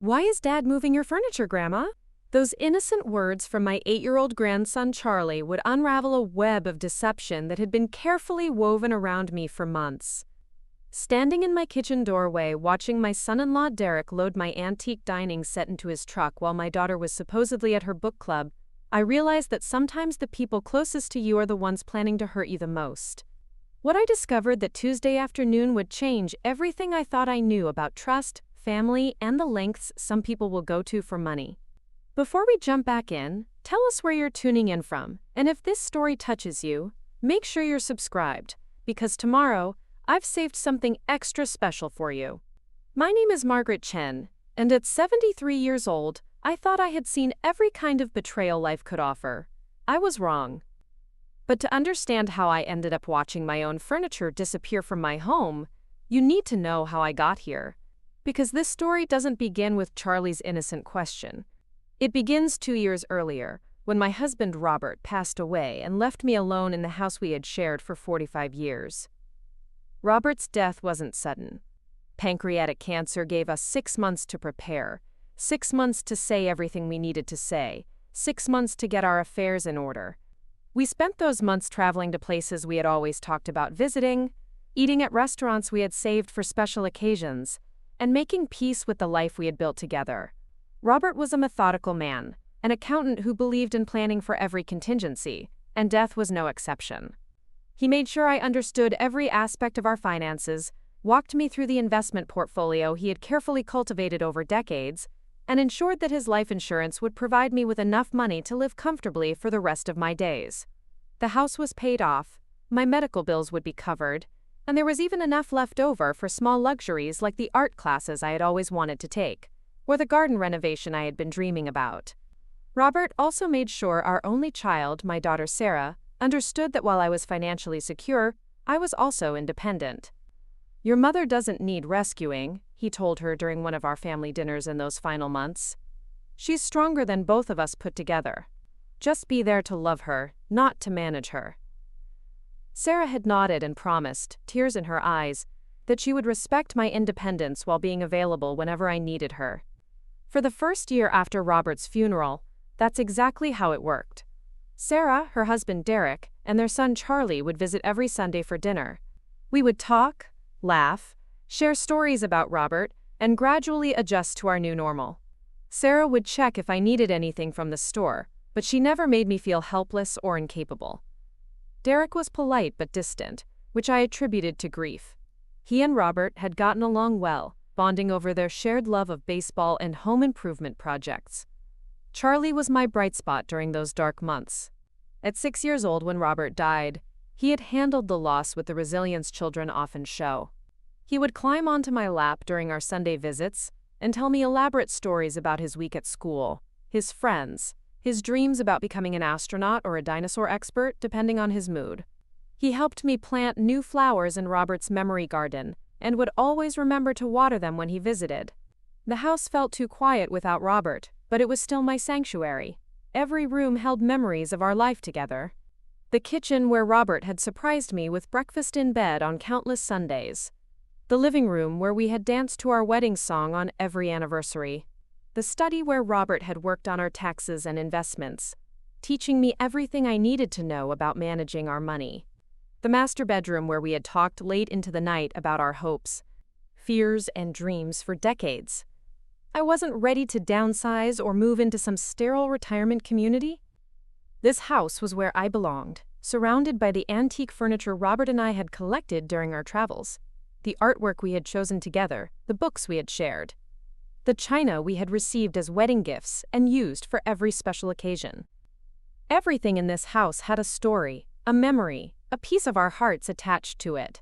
Why is Dad moving your furniture, Grandma? Those innocent words from my 8-year-old grandson Charlie would unravel a web of deception that had been carefully woven around me for months. Standing in my kitchen doorway watching my son-in-law Derek load my antique dining set into his truck while my daughter was supposedly at her book club, I realized that sometimes the people closest to you are the ones planning to hurt you the most. What I discovered that Tuesday afternoon would change everything I thought I knew about trust, family, and the lengths some people will go to for money. Before we jump back in, tell us where you're tuning in from, and if this story touches you, make sure you're subscribed, because tomorrow, I've saved something extra special for you. My name is Margaret Chen, and at 73 years old, I thought I had seen every kind of betrayal life could offer. I was wrong. But to understand how I ended up watching my own furniture disappear from my home, you need to know how I got here. Because this story doesn't begin with Charlie's innocent question. It begins 2 years earlier, when my husband Robert passed away and left me alone in the house we had shared for 45 years. Robert's death wasn't sudden. Pancreatic cancer gave us 6 months to prepare, 6 months to say everything we needed to say, 6 months to get our affairs in order. We spent those months traveling to places we had always talked about visiting, eating at restaurants we had saved for special occasions, and making peace with the life we had built together. Robert was a methodical man, an accountant who believed in planning for every contingency, and death was no exception. He made sure I understood every aspect of our finances, walked me through the investment portfolio he had carefully cultivated over decades, and ensured that his life insurance would provide me with enough money to live comfortably for the rest of my days. The house was paid off, my medical bills would be covered, and there was even enough left over for small luxuries like the art classes I had always wanted to take, or the garden renovation I had been dreaming about. Robert also made sure our only child, my daughter Sarah, understood that while I was financially secure, I was also independent. "Your mother doesn't need rescuing," he told her during one of our family dinners in those final months. "She's stronger than both of us put together. Just be there to love her, not to manage her." Sarah had nodded and promised, tears in her eyes, that she would respect my independence while being available whenever I needed her. For the first year after Robert's funeral, that's exactly how it worked. Sarah, her husband Derek, and their son Charlie would visit every Sunday for dinner. We would talk, laugh, share stories about Robert, and gradually adjust to our new normal. Sarah would check if I needed anything from the store, but she never made me feel helpless or incapable. Derek was polite but distant, which I attributed to grief. He and Robert had gotten along well, bonding over their shared love of baseball and home improvement projects. Charlie was my bright spot during those dark months. At 6 years old when Robert died, he had handled the loss with the resilience children often show. He would climb onto my lap during our Sunday visits and tell me elaborate stories about his week at school, his friends, his dreams about becoming an astronaut or a dinosaur expert, depending on his mood. He helped me plant new flowers in Robert's memory garden and would always remember to water them when he visited. The house felt too quiet without Robert, but it was still my sanctuary. Every room held memories of our life together. The kitchen where Robert had surprised me with breakfast in bed on countless Sundays. The living room where we had danced to our wedding song on every anniversary. The study where Robert had worked on our taxes and investments, teaching me everything I needed to know about managing our money. The master bedroom where we had talked late into the night about our hopes, fears, and dreams for decades. I wasn't ready to downsize or move into some sterile retirement community. This house was where I belonged, surrounded by the antique furniture Robert and I had collected during our travels, the artwork we had chosen together, the books we had shared, the china we had received as wedding gifts and used for every special occasion. Everything in this house had a story, a memory, a piece of our hearts attached to it.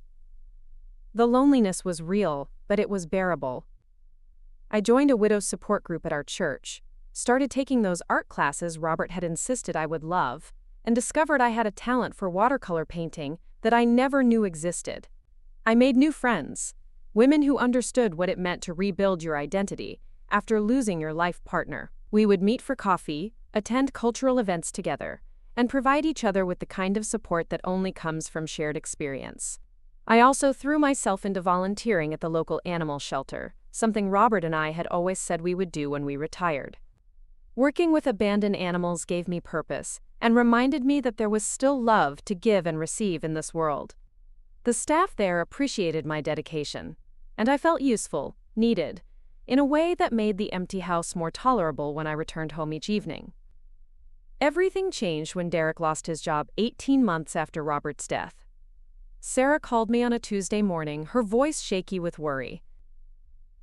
The loneliness was real, but it was bearable. I joined a widow's support group at our church, started taking those art classes Robert had insisted I would love, and discovered I had a talent for watercolor painting that I never knew existed. I made new friends, women who understood what it meant to rebuild your identity after losing your life partner. We would meet for coffee, attend cultural events together, and provide each other with the kind of support that only comes from shared experience. I also threw myself into volunteering at the local animal shelter, something Robert and I had always said we would do when we retired. Working with abandoned animals gave me purpose and reminded me that there was still love to give and receive in this world. The staff there appreciated my dedication, and I felt useful, needed, in a way that made the empty house more tolerable when I returned home each evening. Everything changed when Derek lost his job 18 months after Robert's death. Sarah called me on a Tuesday morning, her voice shaky with worry.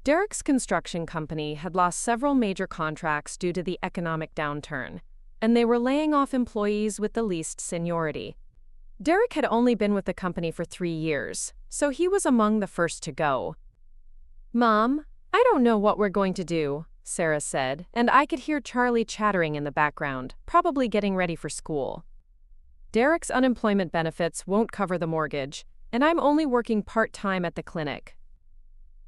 Derek's construction company had lost several major contracts due to the economic downturn, and they were laying off employees with the least seniority. Derek had only been with the company for 3 years, so he was among the first to go. "Mom, I don't know what we're going to do," Sarah said, and I could hear Charlie chattering in the background, probably getting ready for school. "Derek's unemployment benefits won't cover the mortgage, and I'm only working part-time at the clinic.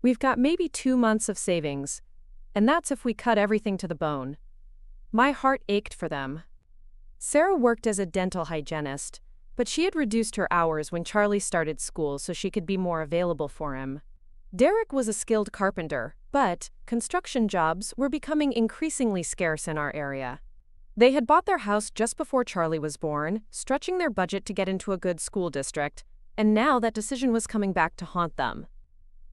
We've got maybe 2 months of savings, and that's if we cut everything to the bone." My heart ached for them. Sarah worked as a dental hygienist, but she had reduced her hours when Charlie started school so she could be more available for him. Derek was a skilled carpenter, but construction jobs were becoming increasingly scarce in our area. They had bought their house just before Charlie was born, stretching their budget to get into a good school district, and now that decision was coming back to haunt them.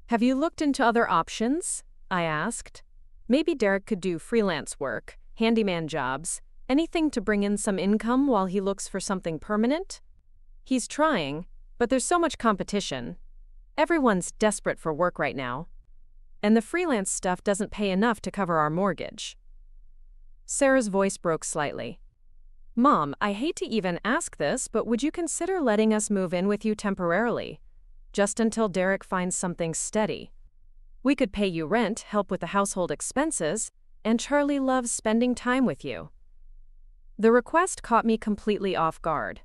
"Have you looked into other options?" I asked. "Maybe Derek could do freelance work, handyman jobs, anything to bring in some income while he looks for something permanent? He's trying, but there's so much competition. Everyone's desperate for work right now. And the freelance stuff doesn't pay enough to cover our mortgage." Sarah's voice broke slightly. "Mom, I hate to even ask this, but would you consider letting us move in with you temporarily? Just until Derek finds something steady. We could pay you rent, help with the household expenses, and Charlie loves spending time with you." The request caught me completely off guard.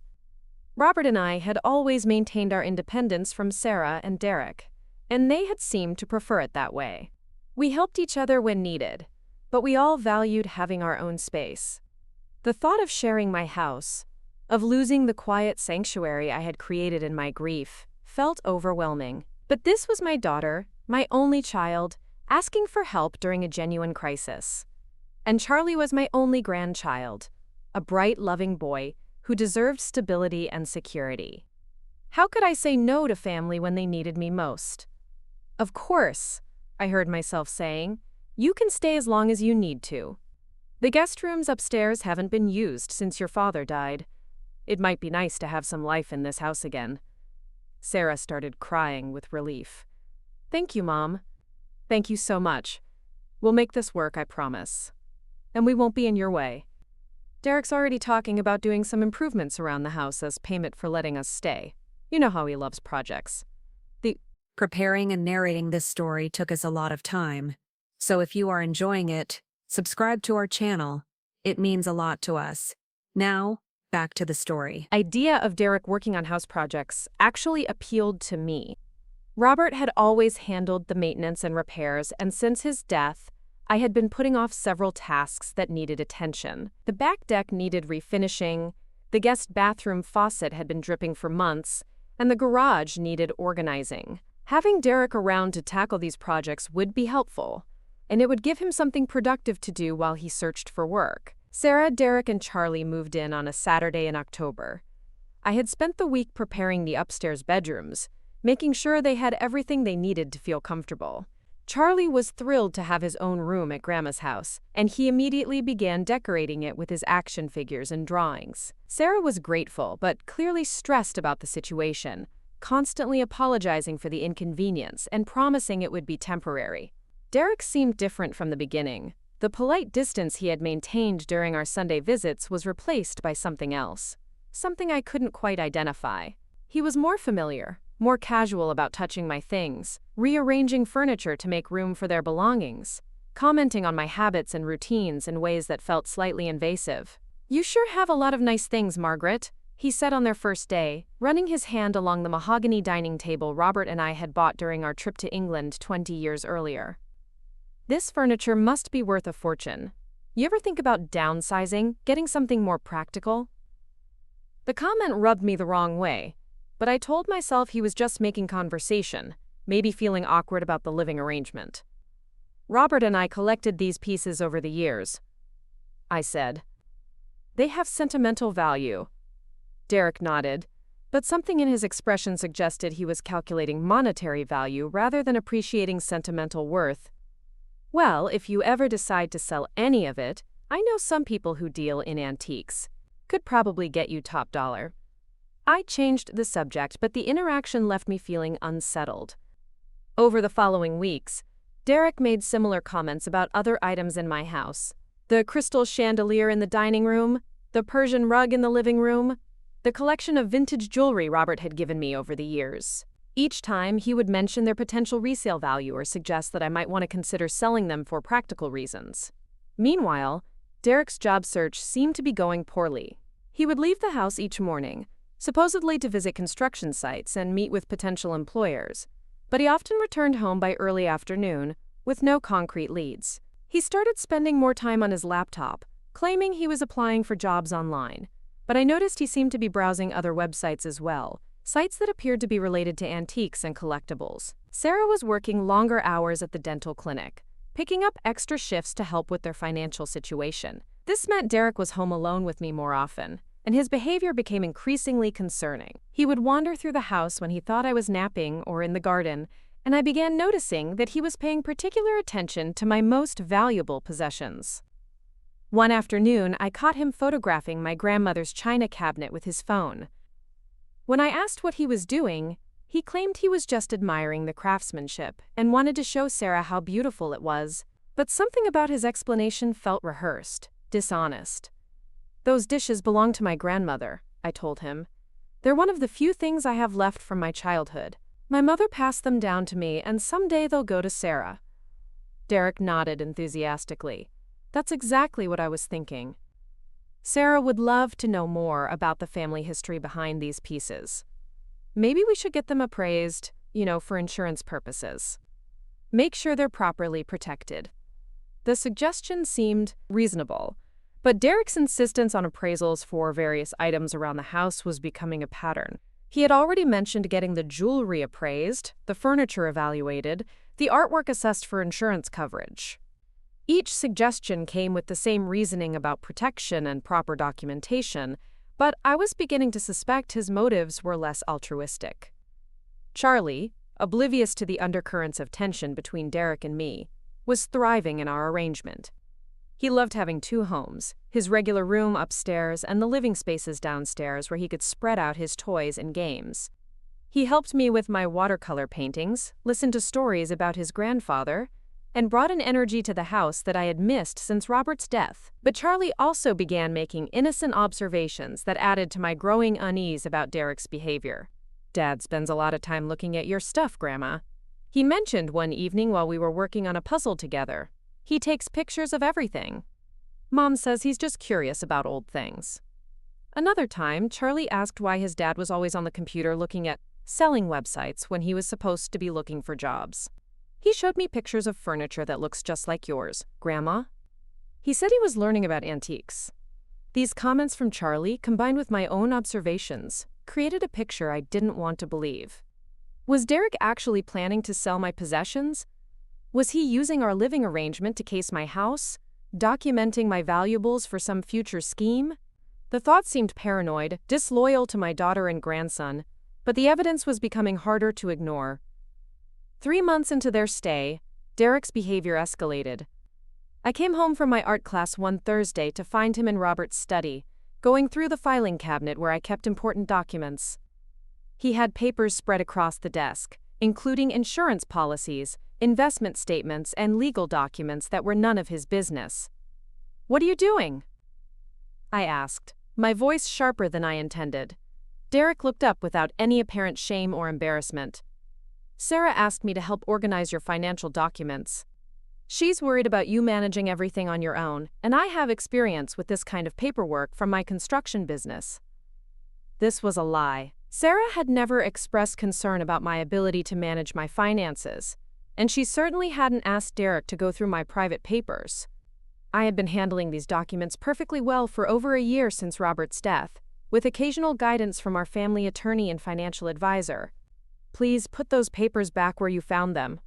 Robert and I had always maintained our independence from Sarah and Derek, and they had seemed to prefer it that way. We helped each other when needed, but we all valued having our own space. The thought of sharing my house, of losing the quiet sanctuary I had created in my grief, felt overwhelming. But this was my daughter, my only child, asking for help during a genuine crisis. And Charlie was my only grandchild, a bright, loving boy who deserved stability and security. How could I say no to family when they needed me most? "Of course," I heard myself saying, "you can stay as long as you need to. The guest rooms upstairs haven't been used since your father died. It might be nice to have some life in this house again." Sarah started crying with relief. "Thank you, Mom. Thank you so much. We'll make this work, I promise. And we won't be in your way. Derek's already talking about doing some improvements around the house as payment for letting us stay. You know how he loves projects." Preparing and narrating this story took us a lot of time. So if you are enjoying it, subscribe to our channel. It means a lot to us. Now, back to the story. Idea of Derek working on house projects actually appealed to me. Robert had always handled the maintenance and repairs, and since his death, I had been putting off several tasks that needed attention. The back deck needed refinishing, the guest bathroom faucet had been dripping for months, and the garage needed organizing. Having Derek around to tackle these projects would be helpful, and it would give him something productive to do while he searched for work. Sarah, Derek, and Charlie moved in on a Saturday in October. I had spent the week preparing the upstairs bedrooms, making sure they had everything they needed to feel comfortable. Charlie was thrilled to have his own room at Grandma's house, and he immediately began decorating it with his action figures and drawings. Sarah was grateful, but clearly stressed about the situation, constantly apologizing for the inconvenience and promising it would be temporary. Derek seemed different from the beginning. The polite distance he had maintained during our Sunday visits was replaced by something else, something I couldn't quite identify. He was more familiar, more casual about touching my things, rearranging furniture to make room for their belongings, commenting on my habits and routines in ways that felt slightly invasive. "You sure have a lot of nice things, Margaret," he said on their first day, running his hand along the mahogany dining table Robert and I had bought during our trip to England 20 years earlier. "This furniture must be worth a fortune. You ever think about downsizing, getting something more practical?" The comment rubbed me the wrong way, but I told myself he was just making conversation, maybe feeling awkward about the living arrangement. Robert and I collected these pieces over the years, I said. They have sentimental value. Derek nodded, but something in his expression suggested he was calculating monetary value rather than appreciating sentimental worth. Well, if you ever decide to sell any of it, I know some people who deal in antiques. Could probably get you top dollar. I changed the subject, but the interaction left me feeling unsettled. Over the following weeks, Derek made similar comments about other items in my house. The crystal chandelier in the dining room, the Persian rug in the living room, the collection of vintage jewelry Robert had given me over the years. Each time, he would mention their potential resale value or suggest that I might want to consider selling them for practical reasons. Meanwhile, Derek's job search seemed to be going poorly. He would leave the house each morning, supposedly to visit construction sites and meet with potential employers, but he often returned home by early afternoon with no concrete leads. He started spending more time on his laptop, claiming he was applying for jobs online, but I noticed he seemed to be browsing other websites as well, sites that appeared to be related to antiques and collectibles. Sarah was working longer hours at the dental clinic, picking up extra shifts to help with their financial situation. This meant Derek was home alone with me more often, and his behavior became increasingly concerning. He would wander through the house when he thought I was napping or in the garden, and I began noticing that he was paying particular attention to my most valuable possessions. One afternoon, I caught him photographing my grandmother's china cabinet with his phone. When I asked what he was doing, he claimed he was just admiring the craftsmanship and wanted to show Sarah how beautiful it was, but something about his explanation felt rehearsed, dishonest. "Those dishes belong to my grandmother," I told him. "They're one of the few things I have left from my childhood. My mother passed them down to me, and someday they'll go to Sarah." Derek nodded enthusiastically. "That's exactly what I was thinking. Sarah would love to know more about the family history behind these pieces. Maybe we should get them appraised, for insurance purposes. Make sure they're properly protected." The suggestion seemed reasonable, but Derek's insistence on appraisals for various items around the house was becoming a pattern. He had already mentioned getting the jewelry appraised, the furniture evaluated, the artwork assessed for insurance coverage. Each suggestion came with the same reasoning about protection and proper documentation, but I was beginning to suspect his motives were less altruistic. Charlie, oblivious to the undercurrents of tension between Derek and me, was thriving in our arrangement. He loved having two homes, his regular room upstairs and the living spaces downstairs where he could spread out his toys and games. He helped me with my watercolor paintings, listened to stories about his grandfather, and brought an energy to the house that I had missed since Robert's death. But Charlie also began making innocent observations that added to my growing unease about Derek's behavior. "Dad spends a lot of time looking at your stuff, Grandma," he mentioned one evening while we were working on a puzzle together. "He takes pictures of everything. Mom says he's just curious about old things." Another time, Charlie asked why his dad was always on the computer looking at selling websites when he was supposed to be looking for jobs. "He showed me pictures of furniture that looks just like yours, Grandma." He said he was learning about antiques. These comments from Charlie, combined with my own observations, created a picture I didn't want to believe. Was Derek actually planning to sell my possessions? Was he using our living arrangement to case my house, documenting my valuables for some future scheme? The thought seemed paranoid, disloyal to my daughter and grandson, but the evidence was becoming harder to ignore. 3 months into their stay, Derek's behavior escalated. I came home from my art class one Thursday to find him in Robert's study, going through the filing cabinet where I kept important documents. He had papers spread across the desk, including insurance policies, investment statements, and legal documents that were none of his business. "What are you doing?" I asked, my voice sharper than I intended. Derek looked up without any apparent shame or embarrassment. "Sarah asked me to help organize your financial documents. She's worried about you managing everything on your own, and I have experience with this kind of paperwork from my construction business." This was a lie. Sarah had never expressed concern about my ability to manage my finances, and she certainly hadn't asked Derek to go through my private papers. I had been handling these documents perfectly well for over a year since Robert's death, with occasional guidance from our family attorney and financial advisor. "Please put those papers back where you found them,"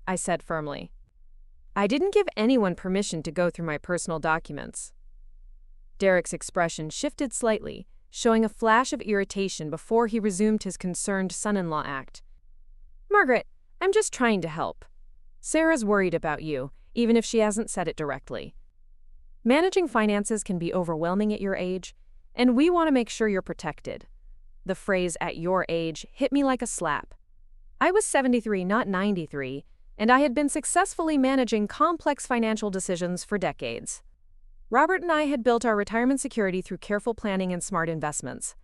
I said firmly. I didn't give anyone permission to go through my personal documents. Derek's expression shifted slightly, showing a flash of irritation before he resumed his concerned son-in-law act. Margaret, I'm just trying to help. Sarah's worried about you, even if she hasn't said it directly. Managing finances can be overwhelming at your age, and we want to make sure you're protected. The phrase "at your age" hit me like a slap. I was 73, not 93, and I had been successfully managing complex financial decisions for decades. Robert and I had built our retirement security through careful planning and smart investments,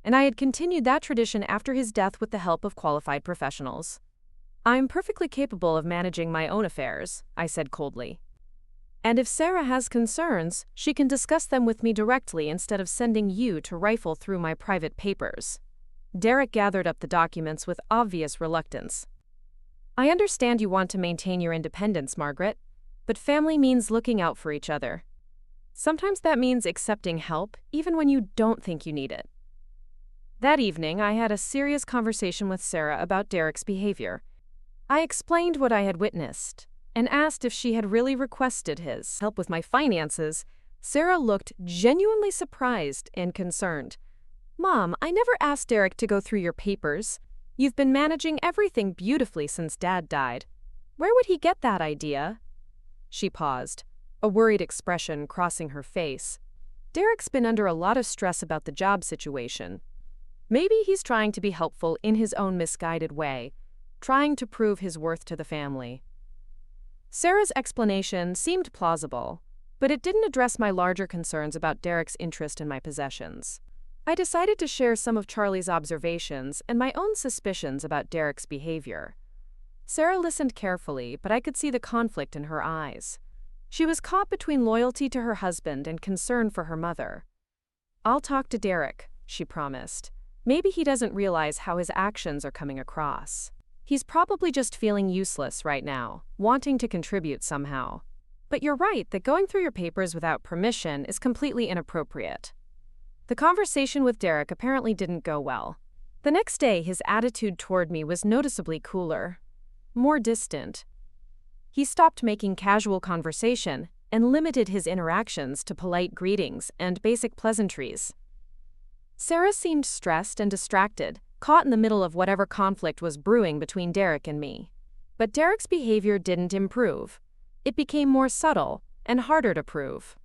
and I had continued that tradition after his death with the help of qualified professionals. I'm perfectly capable of managing my own affairs, I said coldly. And if Sarah has concerns, she can discuss them with me directly instead of sending you to rifle through my private papers. Derek gathered up the documents with obvious reluctance. I understand you want to maintain your independence, Margaret, but family means looking out for each other. Sometimes that means accepting help, even when you don't think you need it. That evening, I had a serious conversation with Sarah about Derek's behavior. I explained what I had witnessed and asked if she had really requested his help with my finances. Sarah looked genuinely surprised and concerned. Mom, I never asked Derek to go through your papers. You've been managing everything beautifully since Dad died. Where would he get that idea? She paused, a worried expression crossing her face. Derek's been under a lot of stress about the job situation. Maybe he's trying to be helpful in his own misguided way, trying to prove his worth to the family. Sarah's explanation seemed plausible, but it didn't address my larger concerns about Derek's interest in my possessions. I decided to share some of Charlie's observations and my own suspicions about Derek's behavior. Sarah listened carefully, but I could see the conflict in her eyes. She was caught between loyalty to her husband and concern for her mother. I'll talk to Derek, she promised. Maybe he doesn't realize how his actions are coming across. He's probably just feeling useless right now, wanting to contribute somehow. But you're right that going through your papers without permission is completely inappropriate. The conversation with Derek apparently didn't go well. The next day, his attitude toward me was noticeably cooler, more distant. He stopped making casual conversation and limited his interactions to polite greetings and basic pleasantries. Sarah seemed stressed and distracted, caught in the middle of whatever conflict was brewing between Derek and me. But Derek's behavior didn't improve. It became more subtle and harder to prove.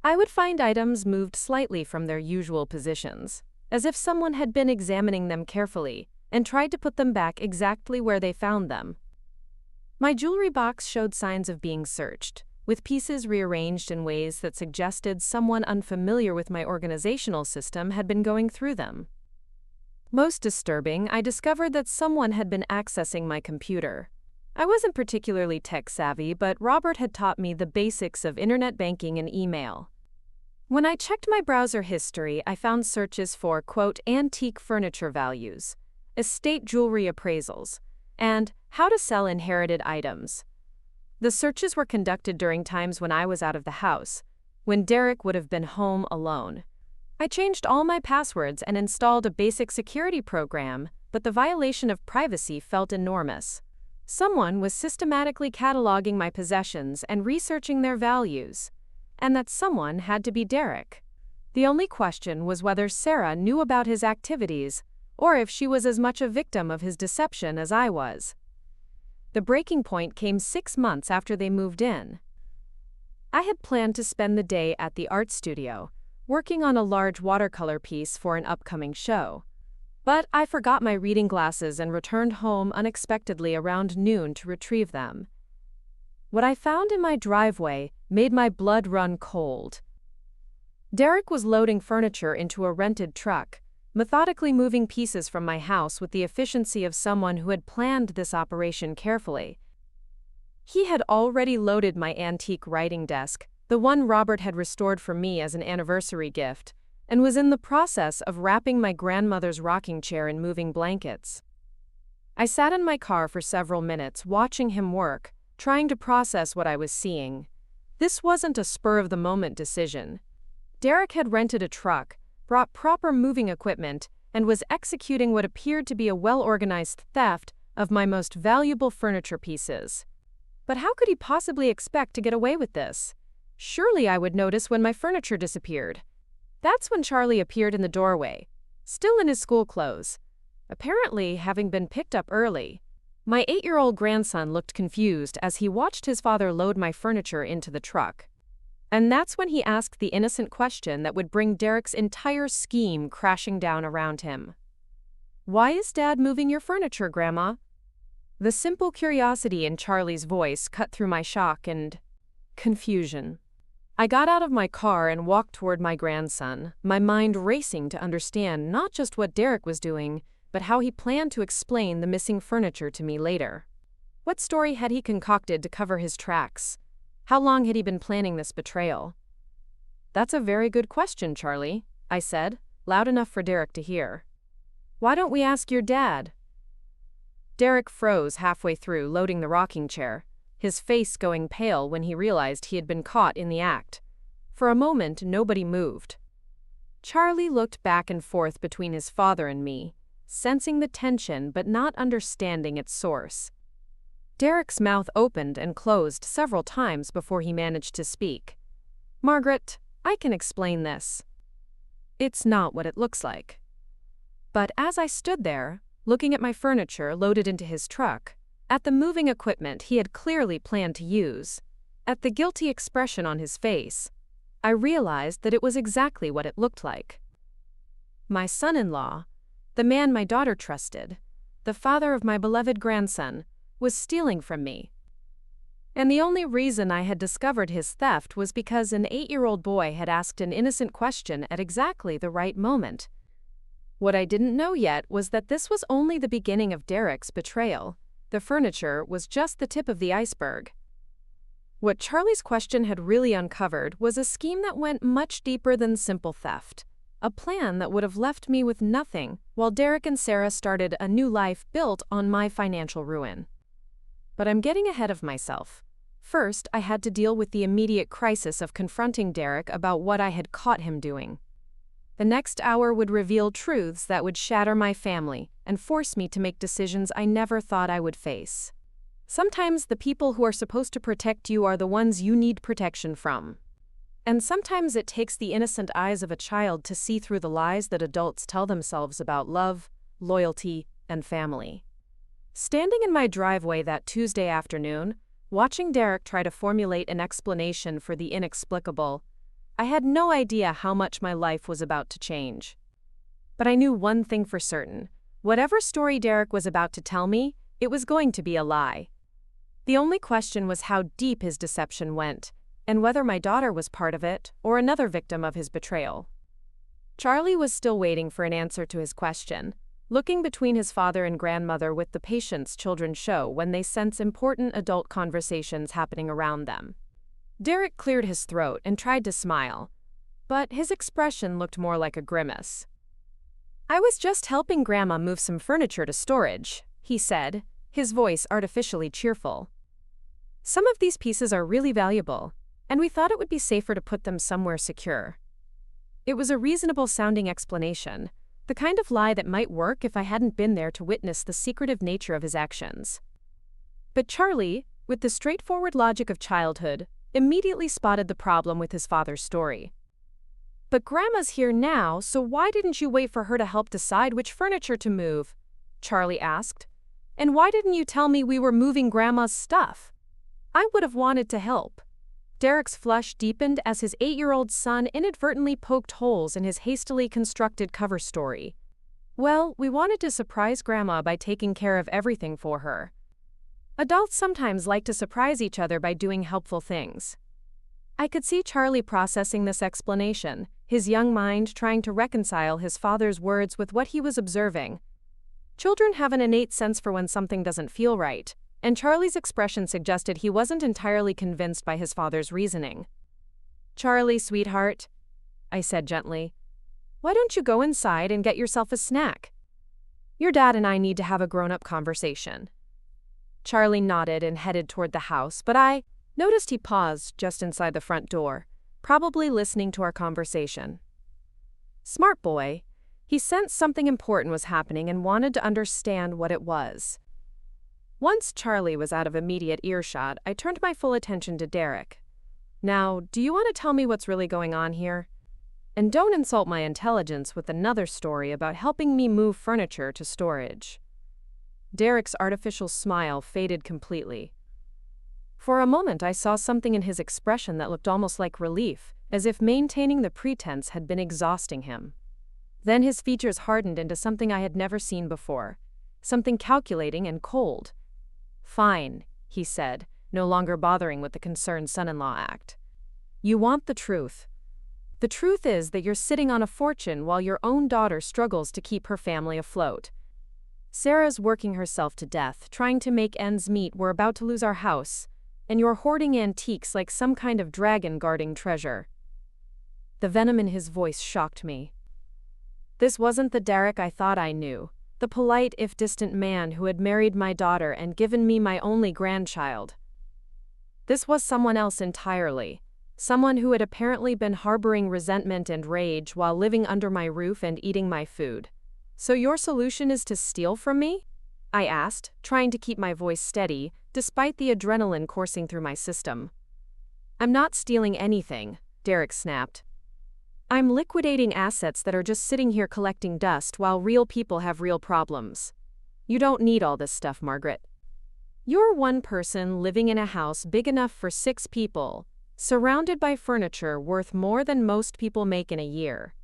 I would find items moved slightly from their usual positions, as if someone had been examining them carefully and tried to put them back exactly where they found them. My jewelry box showed signs of being searched, with pieces rearranged in ways that suggested someone unfamiliar with my organizational system had been going through them. Most disturbing, I discovered that someone had been accessing my computer. I wasn't particularly tech-savvy, but Robert had taught me the basics of internet banking and email. When I checked my browser history, I found searches for, quote, antique furniture values, estate jewelry appraisals, and how to sell inherited items. The searches were conducted during times when I was out of the house, when Derek would have been home alone. I changed all my passwords and installed a basic security program, but the violation of privacy felt enormous. Someone was systematically cataloging my possessions and researching their values, and that someone had to be Derek. The only question was whether Sarah knew about his activities, or if she was as much a victim of his deception as I was. The breaking point came 6 months after they moved in. I had planned to spend the day at the art studio, working on a large watercolor piece for an upcoming show. But I forgot my reading glasses and returned home unexpectedly around noon to retrieve them. What I found in my driveway made my blood run cold. Derek was loading furniture into a rented truck, methodically moving pieces from my house with the efficiency of someone who had planned this operation carefully. He had already loaded my antique writing desk, the one Robert had restored for me as an anniversary gift, and was in the process of wrapping my grandmother's rocking chair in moving blankets. I sat in my car for several minutes watching him work, trying to process what I was seeing. This wasn't a spur-of-the-moment decision. Derek had rented a truck, brought proper moving equipment, and was executing what appeared to be a well-organized theft of my most valuable furniture pieces. But how could he possibly expect to get away with this? Surely I would notice when my furniture disappeared. That's when Charlie appeared in the doorway, still in his school clothes, apparently having been picked up early. My 8-year-old grandson looked confused as he watched his father load my furniture into the truck. And that's when he asked the innocent question that would bring Derek's entire scheme crashing down around him. "Why is Dad moving your furniture, Grandma?" The simple curiosity in Charlie's voice cut through my shock and confusion. I got out of my car and walked toward my grandson, my mind racing to understand not just what Derek was doing, but how he planned to explain the missing furniture to me later. What story had he concocted to cover his tracks? How long had he been planning this betrayal? "That's a very good question, Charlie," I said, loud enough for Derek to hear. "Why don't we ask your dad?" Derek froze halfway through loading the rocking chair, his face going pale when he realized he had been caught in the act. For a moment, nobody moved. Charlie looked back and forth between his father and me, sensing the tension but not understanding its source. Derek's mouth opened and closed several times before he managed to speak. "Margaret, I can explain this. It's not what it looks like." But as I stood there, looking at my furniture loaded into his truck, at the moving equipment he had clearly planned to use, at the guilty expression on his face, I realized that it was exactly what it looked like. My son-in-law, the man my daughter trusted, the father of my beloved grandson, was stealing from me. And the only reason I had discovered his theft was because an 8-year-old boy had asked an innocent question at exactly the right moment. What I didn't know yet was that this was only the beginning of Derek's betrayal. The furniture was just the tip of the iceberg. What Charlie's question had really uncovered was a scheme that went much deeper than simple theft. A plan that would have left me with nothing while Derek and Sarah started a new life built on my financial ruin. But I'm getting ahead of myself. First, I had to deal with the immediate crisis of confronting Derek about what I had caught him doing. The next hour would reveal truths that would shatter my family and force me to make decisions I never thought I would face. Sometimes the people who are supposed to protect you are the ones you need protection from. And sometimes it takes the innocent eyes of a child to see through the lies that adults tell themselves about love, loyalty, and family. Standing in my driveway that Tuesday afternoon, watching Derek try to formulate an explanation for the inexplicable, I had no idea how much my life was about to change. But I knew one thing for certain. Whatever story Derek was about to tell me, it was going to be a lie. The only question was how deep his deception went, and whether my daughter was part of it or another victim of his betrayal. Charlie was still waiting for an answer to his question, looking between his father and grandmother with the patience children show when they sense important adult conversations happening around them. Derek cleared his throat and tried to smile, but his expression looked more like a grimace. "I was just helping Grandma move some furniture to storage," he said, his voice artificially cheerful. "Some of these pieces are really valuable, and we thought it would be safer to put them somewhere secure." It was a reasonable-sounding explanation, the kind of lie that might work if I hadn't been there to witness the secretive nature of his actions. But Charlie, with the straightforward logic of childhood, immediately spotted the problem with his father's story. "But Grandma's here now, so why didn't you wait for her to help decide which furniture to move?" Charlie asked. "And why didn't you tell me we were moving Grandma's stuff? I would have wanted to help." Derek's flush deepened as his 8-year-old son inadvertently poked holes in his hastily constructed cover story. "Well, we wanted to surprise Grandma by taking care of everything for her. Adults sometimes like to surprise each other by doing helpful things." I could see Charlie processing this explanation, his young mind trying to reconcile his father's words with what he was observing. Children have an innate sense for when something doesn't feel right, and Charlie's expression suggested he wasn't entirely convinced by his father's reasoning. "Charlie, sweetheart," I said gently, "why don't you go inside and get yourself a snack? Your dad and I need to have a grown-up conversation." Charlie nodded and headed toward the house, but I noticed he paused just inside the front door, probably listening to our conversation. Smart boy, he sensed something important was happening and wanted to understand what it was. Once Charlie was out of immediate earshot, I turned my full attention to Derek. Now, do you want to tell me what's really going on here? And don't insult my intelligence with another story about helping me move furniture to storage. Derek's artificial smile faded completely. For a moment, I saw something in his expression that looked almost like relief, as if maintaining the pretense had been exhausting him. Then his features hardened into something I had never seen before, something calculating and cold. "Fine," he said, no longer bothering with the concerned son-in-law act. "You want the truth. The truth is that you're sitting on a fortune while your own daughter struggles to keep her family afloat. Sarah's working herself to death, trying to make ends meet. We're about to lose our house, and you're hoarding antiques like some kind of dragon guarding treasure." The venom in his voice shocked me. This wasn't the Derek I thought I knew, the polite if distant man who had married my daughter and given me my only grandchild. This was someone else entirely, someone who had apparently been harboring resentment and rage while living under my roof and eating my food. "So your solution is to steal from me?" I asked, trying to keep my voice steady, despite the adrenaline coursing through my system. "I'm not stealing anything," Derek snapped. "I'm liquidating assets that are just sitting here collecting dust while real people have real problems. You don't need all this stuff, Margaret. You're one person living in a house big enough for 6 people, surrounded by furniture worth more than most people make in a year."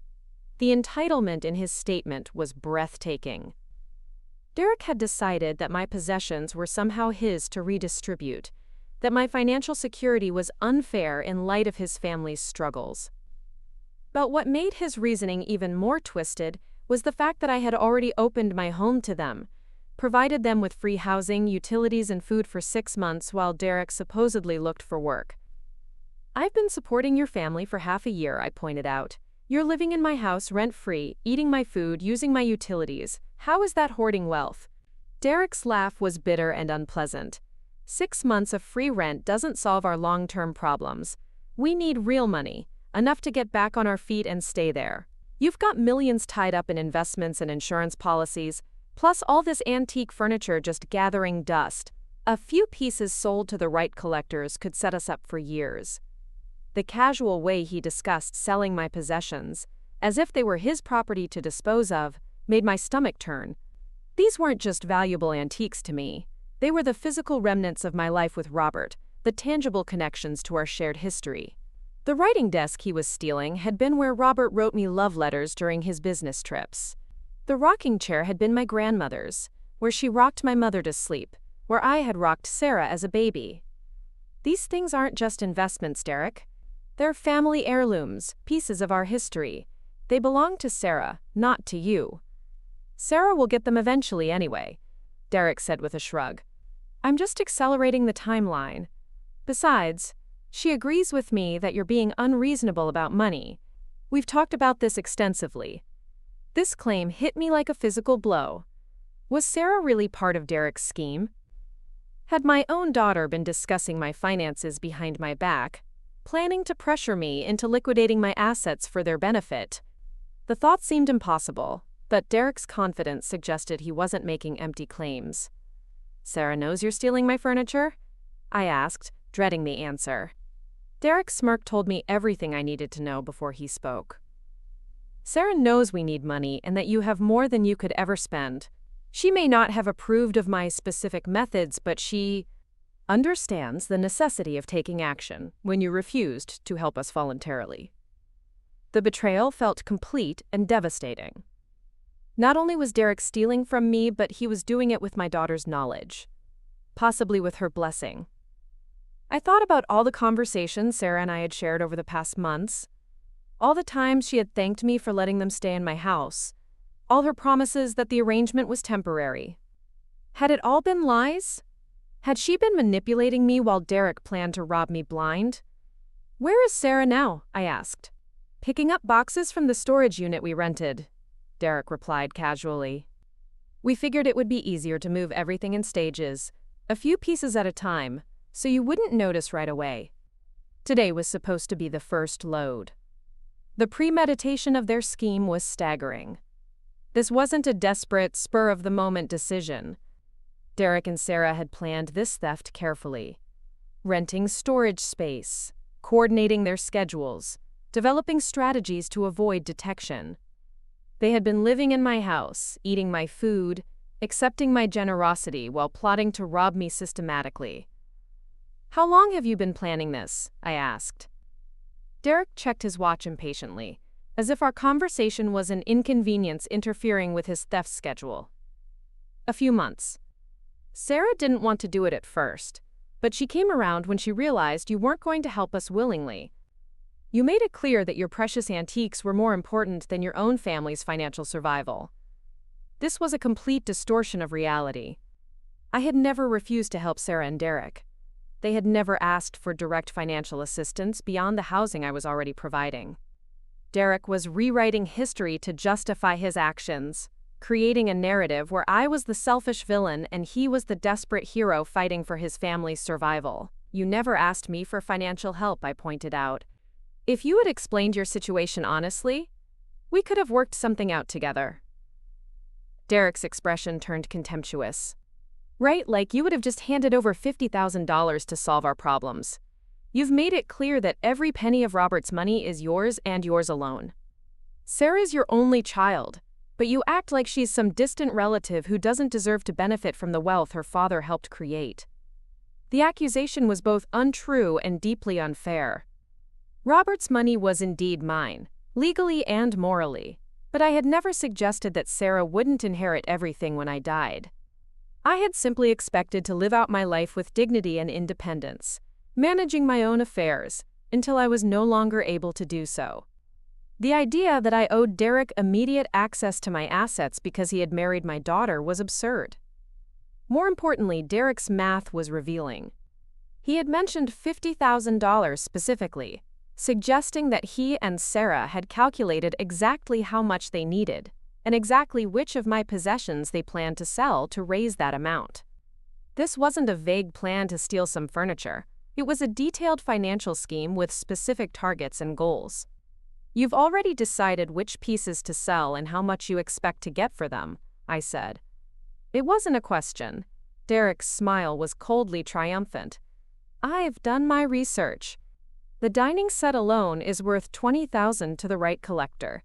The entitlement in his statement was breathtaking. Derek had decided that my possessions were somehow his to redistribute, that my financial security was unfair in light of his family's struggles. But what made his reasoning even more twisted was the fact that I had already opened my home to them, provided them with free housing, utilities, and food for 6 months while Derek supposedly looked for work. "I've been supporting your family for half a year," I pointed out. "You're living in my house rent-free, eating my food, using my utilities. How is that hoarding wealth?" Derek's laugh was bitter and unpleasant. 6 months of free rent doesn't solve our long-term problems. We need real money, enough to get back on our feet and stay there. You've got millions tied up in investments and insurance policies, plus all this antique furniture just gathering dust. A few pieces sold to the right collectors could set us up for years." The casual way he discussed selling my possessions, as if they were his property to dispose of, made my stomach turn. These weren't just valuable antiques to me. They were the physical remnants of my life with Robert, the tangible connections to our shared history. The writing desk he was stealing had been where Robert wrote me love letters during his business trips. The rocking chair had been my grandmother's, where she rocked my mother to sleep, where I had rocked Sarah as a baby. These things aren't just investments, Derek. They're family heirlooms, pieces of our history. They belong to Sarah, not to you. Sarah will get them eventually anyway, Derek said with a shrug. I'm just accelerating the timeline. Besides, she agrees with me that you're being unreasonable about money. We've talked about this extensively. This claim hit me like a physical blow. Was Sarah really part of Derek's scheme? Had my own daughter been discussing my finances behind my back, planning to pressure me into liquidating my assets for their benefit? The thought seemed impossible, but Derek's confidence suggested he wasn't making empty claims. Sarah knows you're stealing my furniture? I asked, dreading the answer. Derek's smirk told me everything I needed to know before he spoke. Sarah knows we need money and that you have more than you could ever spend. She may not have approved of my specific methods, but she understands the necessity of taking action when you refused to help us voluntarily. The betrayal felt complete and devastating. Not only was Derek stealing from me, but he was doing it with my daughter's knowledge, possibly with her blessing. I thought about all the conversations Sarah and I had shared over the past months, all the times she had thanked me for letting them stay in my house, all her promises that the arrangement was temporary. Had it all been lies? Had she been manipulating me while Derek planned to rob me blind? Where is Sarah now? I asked. Picking up boxes from the storage unit we rented, Derek replied casually. We figured it would be easier to move everything in stages, a few pieces at a time, so you wouldn't notice right away. Today was supposed to be the first load. The premeditation of their scheme was staggering. This wasn't a desperate, spur-of-the-moment decision. Derek and Sarah had planned this theft carefully, renting storage space, coordinating their schedules, developing strategies to avoid detection. They had been living in my house, eating my food, accepting my generosity while plotting to rob me systematically. "How long have you been planning this?" I asked. Derek checked his watch impatiently, as if our conversation was an inconvenience interfering with his theft schedule. "A few months." Sarah didn't want to do it at first, but she came around when she realized you weren't going to help us willingly. "You made it clear that your precious antiques were more important than your own family's financial survival." This was a complete distortion of reality. I had never refused to help Sarah and Derek. They had never asked for direct financial assistance beyond the housing I was already providing. Derek was rewriting history to justify his actions, creating a narrative where I was the selfish villain and he was the desperate hero fighting for his family's survival. "You never asked me for financial help," I pointed out. "If you had explained your situation honestly, we could have worked something out together." Derek's expression turned contemptuous. "Right, like you would have just handed over $50,000 to solve our problems. You've made it clear that every penny of Robert's money is yours and yours alone. Sarah's your only child, but you act like she's some distant relative who doesn't deserve to benefit from the wealth her father helped create." The accusation was both untrue and deeply unfair. Robert's money was indeed mine, legally and morally, but I had never suggested that Sarah wouldn't inherit everything when I died. I had simply expected to live out my life with dignity and independence, managing my own affairs, until I was no longer able to do so. The idea that I owed Derek immediate access to my assets because he had married my daughter was absurd. More importantly, Derek's math was revealing. He had mentioned $50,000 specifically, suggesting that he and Sarah had calculated exactly how much they needed, and exactly which of my possessions they planned to sell to raise that amount. This wasn't a vague plan to steal some furniture. It was a detailed financial scheme with specific targets and goals. "You've already decided which pieces to sell and how much you expect to get for them," I said. It wasn't a question. Derek's smile was coldly triumphant. "I've done my research. The dining set alone is worth $20,000 to the right collector.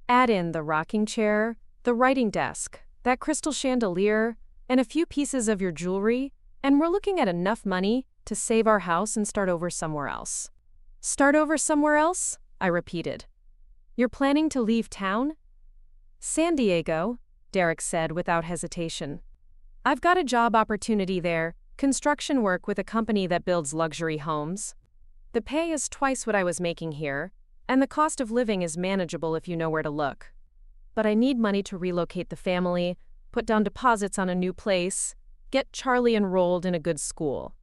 Add in the rocking chair, the writing desk, that crystal chandelier, and a few pieces of your jewelry, and we're looking at enough money to save our house and start over somewhere else." "Start over somewhere else?" I repeated. "You're planning to leave town?" "San Diego," Derek said without hesitation. "I've got a job opportunity there, construction work with a company that builds luxury homes. The pay is twice what I was making here, and the cost of living is manageable if you know where to look. But I need money to relocate the family, put down deposits on a new place, get Charlie enrolled in a good school."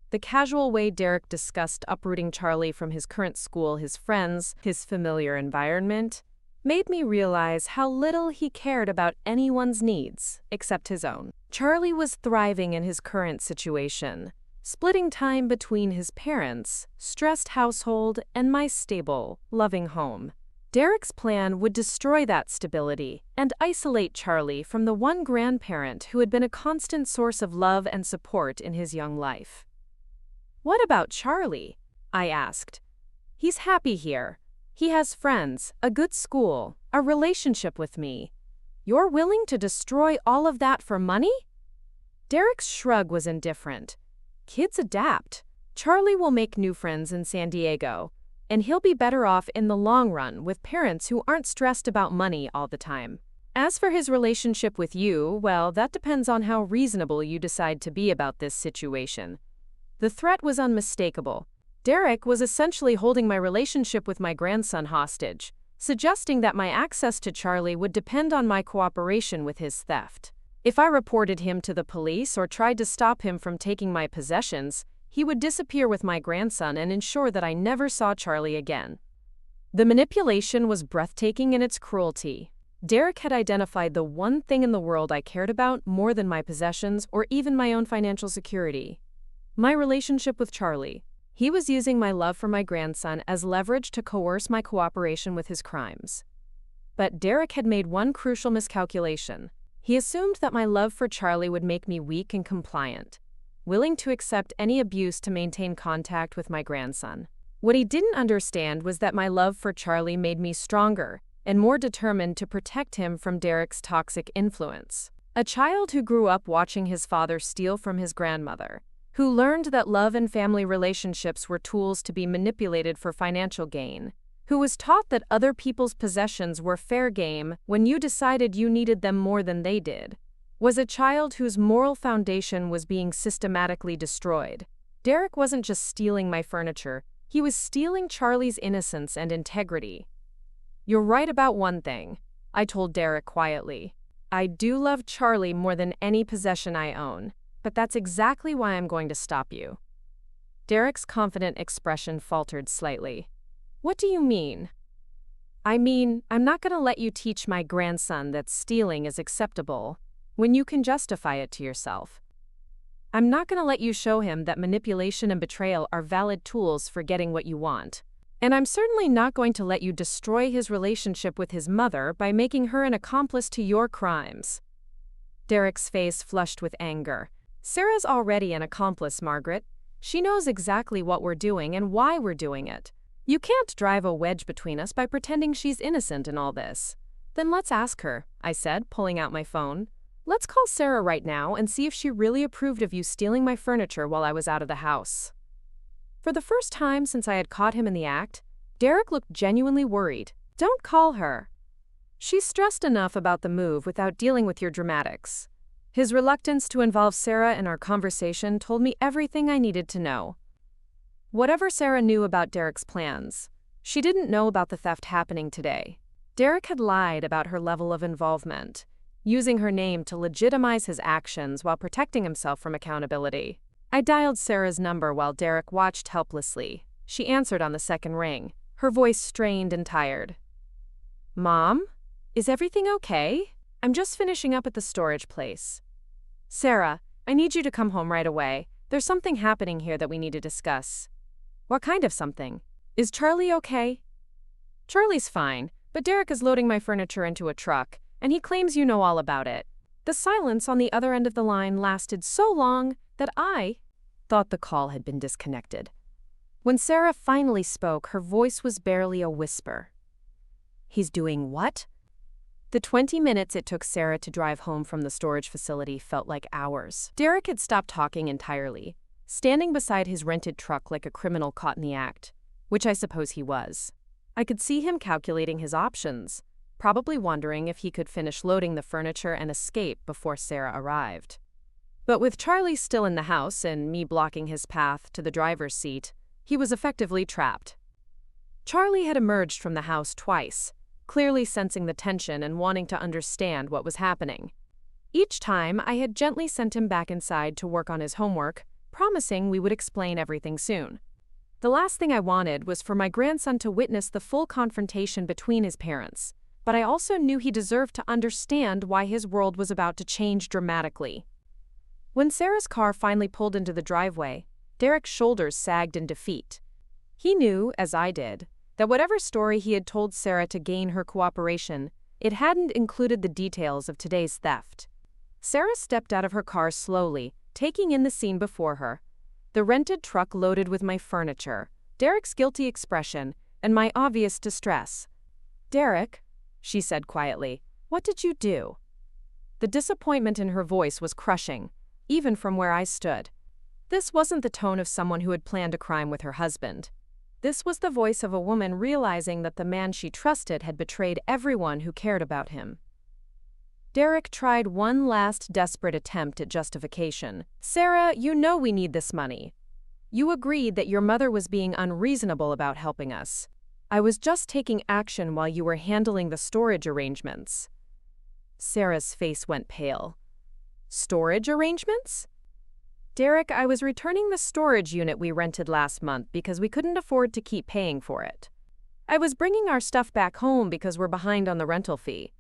The casual way Derek discussed uprooting Charlie from his current school, his friends, his familiar environment, made me realize how little he cared about anyone's needs except his own. Charlie was thriving in his current situation, splitting time between his parents, stressed household, and my stable, loving home. Derek's plan would destroy that stability and isolate Charlie from the one grandparent who had been a constant source of love and support in his young life. "What about Charlie?" I asked. "He's happy here. He has friends, a good school, a relationship with me. You're willing to destroy all of that for money?" Derek's shrug was indifferent. "Kids adapt. Charlie will make new friends in San Diego, and he'll be better off in the long run with parents who aren't stressed about money all the time. As for his relationship with you, well, that depends on how reasonable you decide to be about this situation." The threat was unmistakable. Derek was essentially holding my relationship with my grandson hostage, suggesting that my access to Charlie would depend on my cooperation with his theft. If I reported him to the police or tried to stop him from taking my possessions, he would disappear with my grandson and ensure that I never saw Charlie again. The manipulation was breathtaking in its cruelty. Derek had identified the one thing in the world I cared about more than my possessions or even my own financial security: my relationship with Charlie. He was using my love for my grandson as leverage to coerce my cooperation with his crimes. But Derek had made one crucial miscalculation. He assumed that my love for Charlie would make me weak and compliant, willing to accept any abuse to maintain contact with my grandson. What he didn't understand was that my love for Charlie made me stronger and more determined to protect him from Derek's toxic influence. A child who grew up watching his father steal from his grandmother, who learned that love and family relationships were tools to be manipulated for financial gain, who was taught that other people's possessions were fair game when you decided you needed them more than they did, was a child whose moral foundation was being systematically destroyed. Derek wasn't just stealing my furniture, he was stealing Charlie's innocence and integrity. "You're right about one thing," I told Derek quietly. "I do love Charlie more than any possession I own, but that's exactly why I'm going to stop you." Derek's confident expression faltered slightly. "What do you mean?" "I mean, I'm not going to let you teach my grandson that stealing is acceptable when you can justify it to yourself. I'm not going to let you show him that manipulation and betrayal are valid tools for getting what you want. And I'm certainly not going to let you destroy his relationship with his mother by making her an accomplice to your crimes." Derek's face flushed with anger. "Sarah's already an accomplice, Margaret. She knows exactly what we're doing and why we're doing it. You can't drive a wedge between us by pretending she's innocent in all this." "Then let's ask her," I said, pulling out my phone. "Let's call Sarah right now and see if she really approved of you stealing my furniture while I was out of the house." For the first time since I had caught him in the act, Derek looked genuinely worried. "Don't call her. She's stressed enough about the move without dealing with your dramatics." His reluctance to involve Sarah in our conversation told me everything I needed to know. Whatever Sarah knew about Derek's plans, she didn't know about the theft happening today. Derek had lied about her level of involvement, using her name to legitimize his actions while protecting himself from accountability. I dialed Sarah's number while Derek watched helplessly. She answered on the second ring, her voice strained and tired. "Mom? Is everything okay? I'm just finishing up at the storage place." "Sarah, I need you to come home right away. There's something happening here that we need to discuss." "What kind of something? Is Charlie okay?" "Charlie's fine, but Derek is loading my furniture into a truck, and he claims you know all about it." The silence on the other end of the line lasted so long that I thought the call had been disconnected. When Sarah finally spoke, her voice was barely a whisper. "He's doing what?" The 20 minutes it took Sarah to drive home from the storage facility felt like hours. Derek had stopped talking entirely, standing beside his rented truck like a criminal caught in the act, which I suppose he was. I could see him calculating his options, probably wondering if he could finish loading the furniture and escape before Sarah arrived. But with Charlie still in the house and me blocking his path to the driver's seat, he was effectively trapped. Charlie had emerged from the house twice, clearly sensing the tension and wanting to understand what was happening. Each time, I had gently sent him back inside to work on his homework, promising we would explain everything soon. The last thing I wanted was for my grandson to witness the full confrontation between his parents, but I also knew he deserved to understand why his world was about to change dramatically. When Sarah's car finally pulled into the driveway, Derek's shoulders sagged in defeat. He knew, as I did, that whatever story he had told Sarah to gain her cooperation, it hadn't included the details of today's theft. Sarah stepped out of her car slowly, taking in the scene before her. The rented truck loaded with my furniture, Derek's guilty expression, and my obvious distress. "Derek," she said quietly, "what did you do?" The disappointment in her voice was crushing, even from where I stood. This wasn't the tone of someone who had planned a crime with her husband. This was the voice of a woman realizing that the man she trusted had betrayed everyone who cared about him. Derek tried one last desperate attempt at justification. "Sarah, you know we need this money. You agreed that your mother was being unreasonable about helping us. I was just taking action while you were handling the storage arrangements." Sarah's face went pale. "Storage arrangements?" "Derek, I was returning the storage unit we rented last month because we couldn't afford to keep paying for it. I was bringing our stuff back home because we're behind on the rental fee."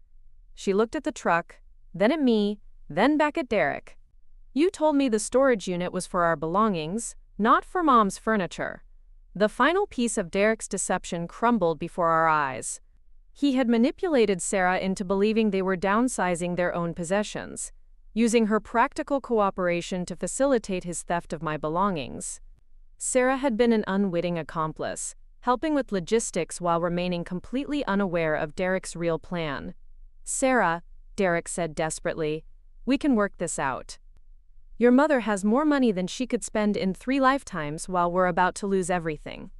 She looked at the truck, then at me, then back at Derek. "You told me the storage unit was for our belongings, not for Mom's furniture." The final piece of Derek's deception crumbled before our eyes. He had manipulated Sarah into believing they were downsizing their own possessions, using her practical cooperation to facilitate his theft of my belongings. Sarah had been an unwitting accomplice, helping with logistics while remaining completely unaware of Derek's real plan. "Sarah," Derek said desperately, "we can work this out. Your mother has more money than she could spend in 3 lifetimes while we're about to lose everything.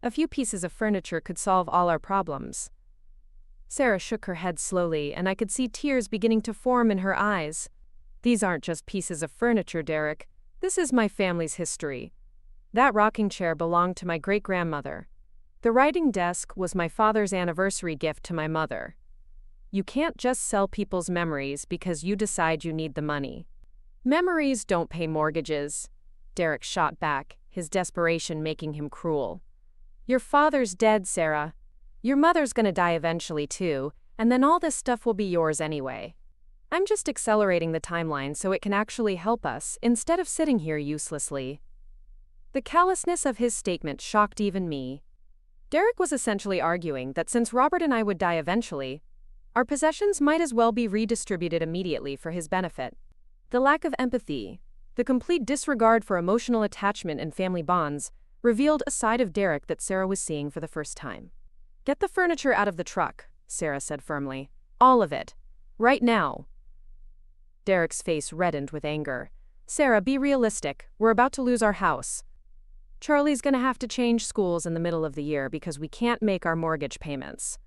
A few pieces of furniture could solve all our problems." Sarah shook her head slowly, and I could see tears beginning to form in her eyes. "These aren't just pieces of furniture, Derek. This is my family's history. That rocking chair belonged to my great-grandmother. The writing desk was my father's anniversary gift to my mother. You can't just sell people's memories because you decide you need the money." "Memories don't pay mortgages," Derek shot back, his desperation making him cruel. "Your father's dead, Sarah. Your mother's gonna die eventually too, and then all this stuff will be yours anyway. I'm just accelerating the timeline so it can actually help us instead of sitting here uselessly." The callousness of his statement shocked even me. Derek was essentially arguing that since Robert and I would die eventually, our possessions might as well be redistributed immediately for his benefit. The lack of empathy, the complete disregard for emotional attachment and family bonds, revealed a side of Derek that Sarah was seeing for the first time. "Get the furniture out of the truck," Sarah said firmly. "All of it. Right now." Derek's face reddened with anger. "Sarah, be realistic. We're about to lose our house. Charlie's gonna have to change schools in the middle of the year because we can't make our mortgage payments.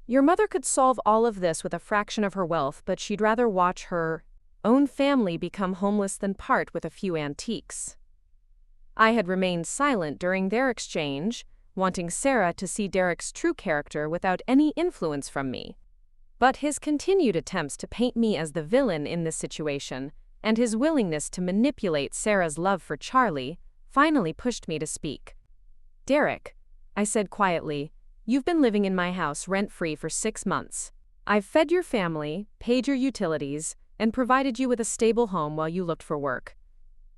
Your mother could solve all of this with a fraction of her wealth, but she'd rather watch her own family become homeless than part with a few antiques." I had remained silent during their exchange, wanting Sarah to see Derek's true character without any influence from me. But his continued attempts to paint me as the villain in this situation, and his willingness to manipulate Sarah's love for Charlie, finally pushed me to speak. "Derek," I said quietly, "you've been living in my house rent-free for 6 months. I've fed your family, paid your utilities, and provided you with a stable home while you looked for work.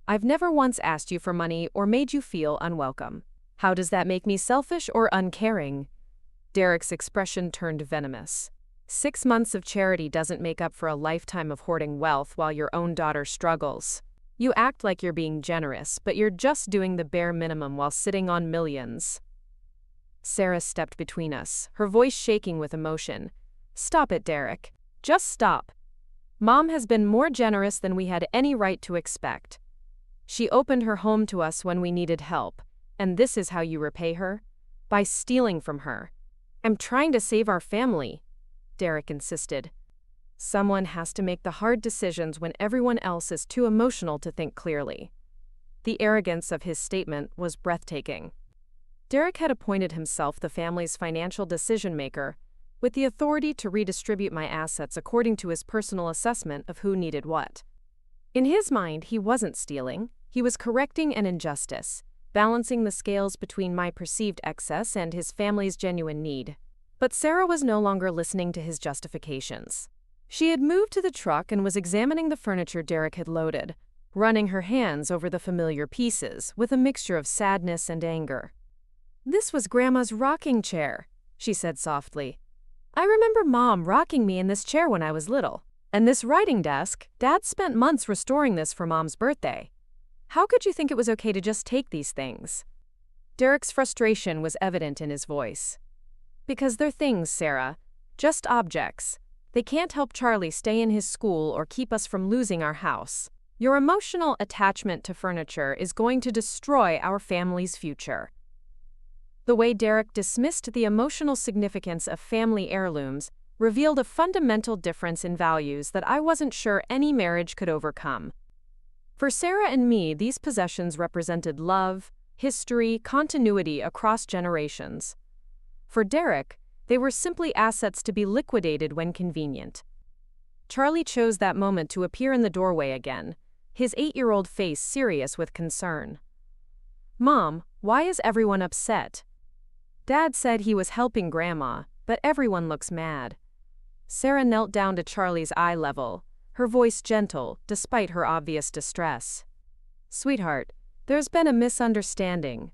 I've never once asked you for money or made you feel unwelcome. How does that make me selfish or uncaring?" Derek's expression turned venomous. 6 months of charity doesn't make up for a lifetime of hoarding wealth while your own daughter struggles. You act like you're being generous, but you're just doing the bare minimum while sitting on millions. Sarah stepped between us, her voice shaking with emotion. "Stop it, Derek. Just stop. Mom has been more generous than we had any right to expect. She opened her home to us when we needed help, and this is how you repay her? By stealing from her." "I'm trying to save our family," Derek insisted. "Someone has to make the hard decisions when everyone else is too emotional to think clearly." The arrogance of his statement was breathtaking. Derek had appointed himself the family's financial decision-maker, with the authority to redistribute my assets according to his personal assessment of who needed what. In his mind, he wasn't stealing, he was correcting an injustice, balancing the scales between my perceived excess and his family's genuine need. But Sarah was no longer listening to his justifications. She had moved to the truck and was examining the furniture Derek had loaded, running her hands over the familiar pieces with a mixture of sadness and anger. "This was Grandma's rocking chair," she said softly. "I remember Mom rocking me in this chair when I was little. And this writing desk, Dad spent months restoring this for Mom's birthday. How could you think it was okay to just take these things?" Derek's frustration was evident in his voice. "Because they're things, Sarah. Just objects. They can't help Charlie stay in his school or keep us from losing our house. Your emotional attachment to furniture is going to destroy our family's future." The way Derek dismissed the emotional significance of family heirlooms revealed a fundamental difference in values that I wasn't sure any marriage could overcome. For Sarah and me, these possessions represented love, history, continuity across generations. For Derek, they were simply assets to be liquidated when convenient. Charlie chose that moment to appear in the doorway again, his 8-year-old face serious with concern. "Mom, why is everyone upset? Dad said he was helping Grandma, but everyone looks mad." Sarah knelt down to Charlie's eye level, her voice gentle despite her obvious distress. "Sweetheart, there's been a misunderstanding.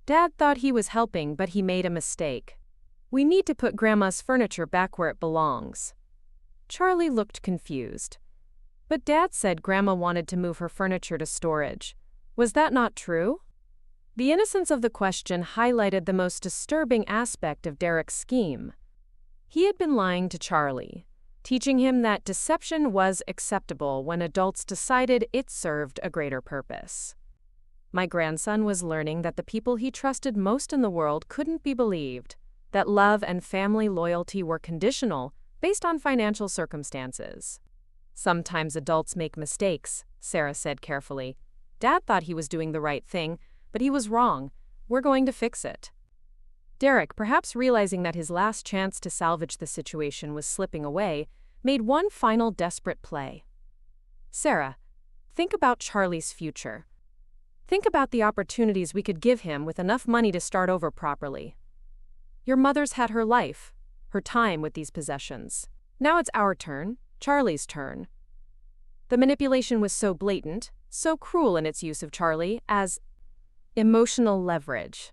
Dad thought he was helping, but he made a mistake. We need to put Grandma's furniture back where it belongs. Charlie looked confused. But Dad said Grandma wanted to move her furniture to storage. Was that not true? The innocence of the question highlighted the most disturbing aspect of Derek's scheme. He had been lying to Charlie, teaching him that deception was acceptable when adults decided it served a greater purpose. My grandson was learning that the people he trusted most in the world couldn't be believed, that love and family loyalty were conditional based on financial circumstances. Sometimes adults make mistakes, Sarah said carefully. Dad thought he was doing the right thing, but he was wrong. We're going to fix it. Derek, perhaps realizing that his last chance to salvage the situation was slipping away, made one final desperate play. Sarah, think about Charlie's future. Think about the opportunities we could give him with enough money to start over properly. Your mother's had her life, her time with these possessions. Now it's our turn, Charlie's turn. The manipulation was so blatant, so cruel in its use of Charlie as emotional leverage,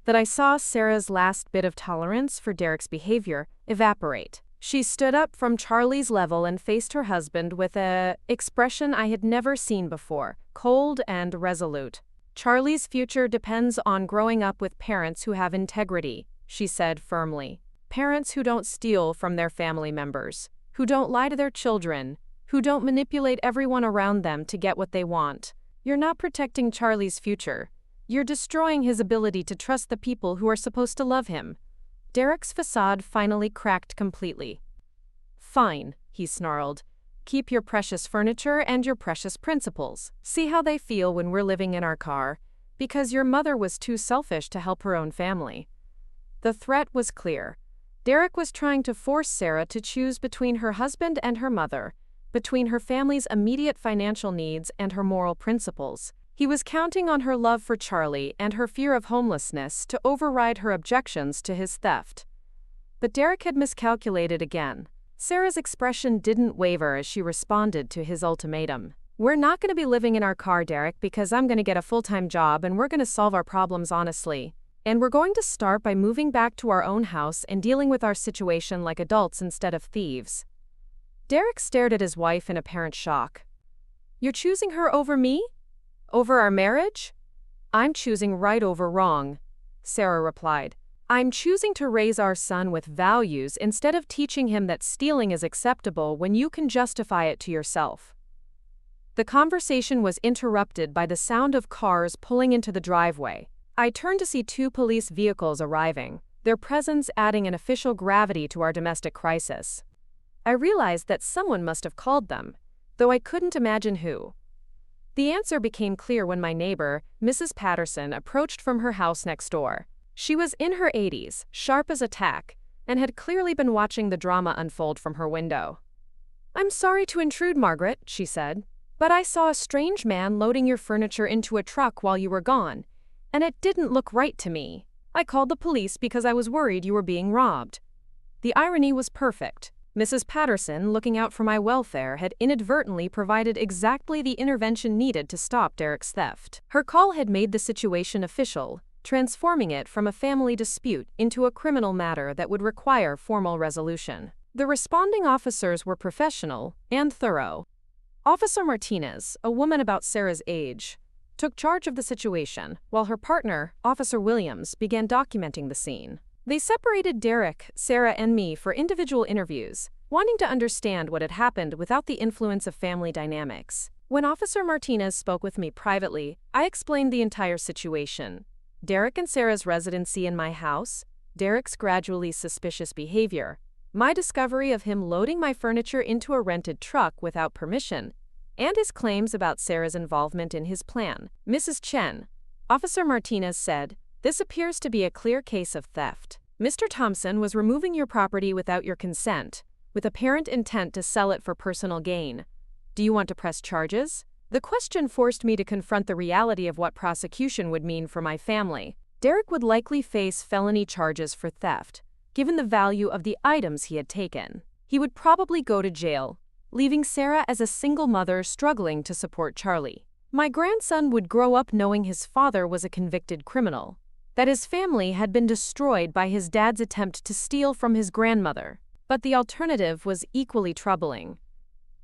that I saw Sarah's last bit of tolerance for Derek's behavior evaporate. She stood up from Charlie's level and faced her husband with an expression I had never seen before, cold and resolute. Charlie's future depends on growing up with parents who have integrity, she said firmly. Parents who don't steal from their family members, who don't lie to their children, who don't manipulate everyone around them to get what they want. You're not protecting Charlie's future. You're destroying his ability to trust the people who are supposed to love him. Derek's facade finally cracked completely. Fine, he snarled. Keep your precious furniture and your precious principles. See how they feel when we're living in our car, because your mother was too selfish to help her own family. The threat was clear. Derek was trying to force Sarah to choose between her husband and her mother, between her family's immediate financial needs and her moral principles. He was counting on her love for Charlie and her fear of homelessness to override her objections to his theft. But Derek had miscalculated again. Sarah's expression didn't waver as she responded to his ultimatum. We're not going to be living in our car, Derek, because I'm going to get a full-time job and we're going to solve our problems honestly. And we're going to start by moving back to our own house and dealing with our situation like adults instead of thieves. Derek stared at his wife in apparent shock. You're choosing her over me? Over our marriage? I'm choosing right over wrong, Sarah replied. I'm choosing to raise our son with values instead of teaching him that stealing is acceptable when you can justify it to yourself. The conversation was interrupted by the sound of cars pulling into the driveway. I turned to see 2 police vehicles arriving, their presence adding an official gravity to our domestic crisis. I realized that someone must have called them, though I couldn't imagine who. The answer became clear when my neighbor, Mrs. Patterson, approached from her house next door. She was in her 80s, sharp as a tack, and had clearly been watching the drama unfold from her window. I'm sorry to intrude, Margaret, she said, but I saw a strange man loading your furniture into a truck while you were gone, and it didn't look right to me. I called the police because I was worried you were being robbed. The irony was perfect. Mrs. Patterson, looking out for my welfare, had inadvertently provided exactly the intervention needed to stop Derek's theft. Her call had made the situation official, transforming it from a family dispute into a criminal matter that would require formal resolution. The responding officers were professional and thorough. Officer Martinez, a woman about Sarah's age, took charge of the situation, while her partner, Officer Williams, began documenting the scene. They separated Derek, Sarah, and me for individual interviews, wanting to understand what had happened without the influence of family dynamics. When Officer Martinez spoke with me privately, I explained the entire situation. Derek and Sarah's residency in my house, Derek's gradually suspicious behavior, my discovery of him loading my furniture into a rented truck without permission, and his claims about Sarah's involvement in his plan. Mrs. Chen, Officer Martinez said, this appears to be a clear case of theft. Mr. Thompson was removing your property without your consent, with apparent intent to sell it for personal gain. Do you want to press charges? The question forced me to confront the reality of what prosecution would mean for my family. Derek would likely face felony charges for theft, given the value of the items he had taken. He would probably go to jail, leaving Sarah as a single mother struggling to support Charlie. My grandson would grow up knowing his father was a convicted criminal, that his family had been destroyed by his dad's attempt to steal from his grandmother. But the alternative was equally troubling.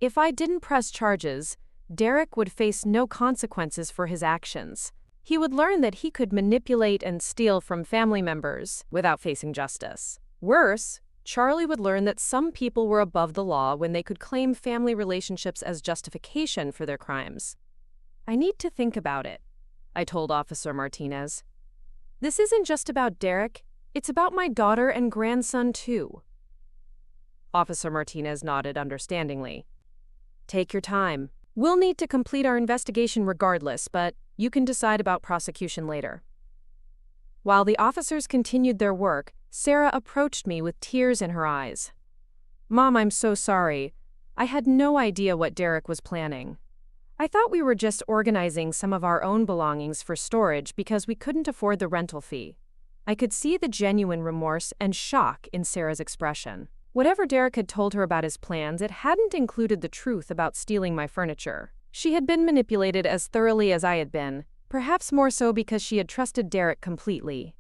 If I didn't press charges, Derek would face no consequences for his actions. He would learn that he could manipulate and steal from family members without facing justice. Worse, Charlie would learn that some people were above the law when they could claim family relationships as justification for their crimes. I need to think about it, I told Officer Martinez. This isn't just about Derek, it's about my daughter and grandson too. Officer Martinez nodded understandingly. Take your time. We'll need to complete our investigation regardless, but you can decide about prosecution later. While the officers continued their work, Sarah approached me with tears in her eyes. Mom, I'm so sorry. I had no idea what Derek was planning. I thought we were just organizing some of our own belongings for storage because we couldn't afford the rental fee. I could see the genuine remorse and shock in Sarah's expression. Whatever Derek had told her about his plans, it hadn't included the truth about stealing my furniture. She had been manipulated as thoroughly as I had been, perhaps more so because she had trusted Derek completely.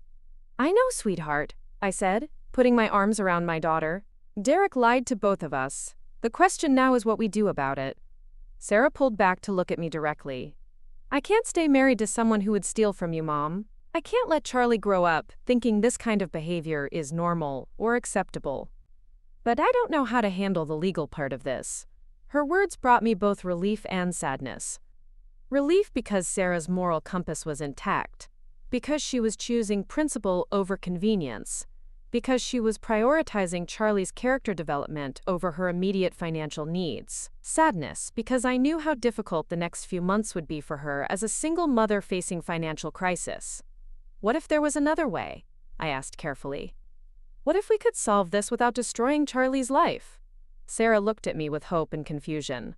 I know, sweetheart, I said, putting my arms around my daughter. Derek lied to both of us. The question now is what we do about it. Sarah pulled back to look at me directly. I can't stay married to someone who would steal from you, Mom. I can't let Charlie grow up thinking this kind of behavior is normal or acceptable. But I don't know how to handle the legal part of this. Her words brought me both relief and sadness. Relief because Sarah's moral compass was intact, because she was choosing principle over convenience, because she was prioritizing Charlie's character development over her immediate financial needs. Sadness because I knew how difficult the next few months would be for her as a single mother facing financial crisis. What if there was another way? I asked carefully. What if we could solve this without destroying Charlie's life? Sarah looked at me with hope and confusion.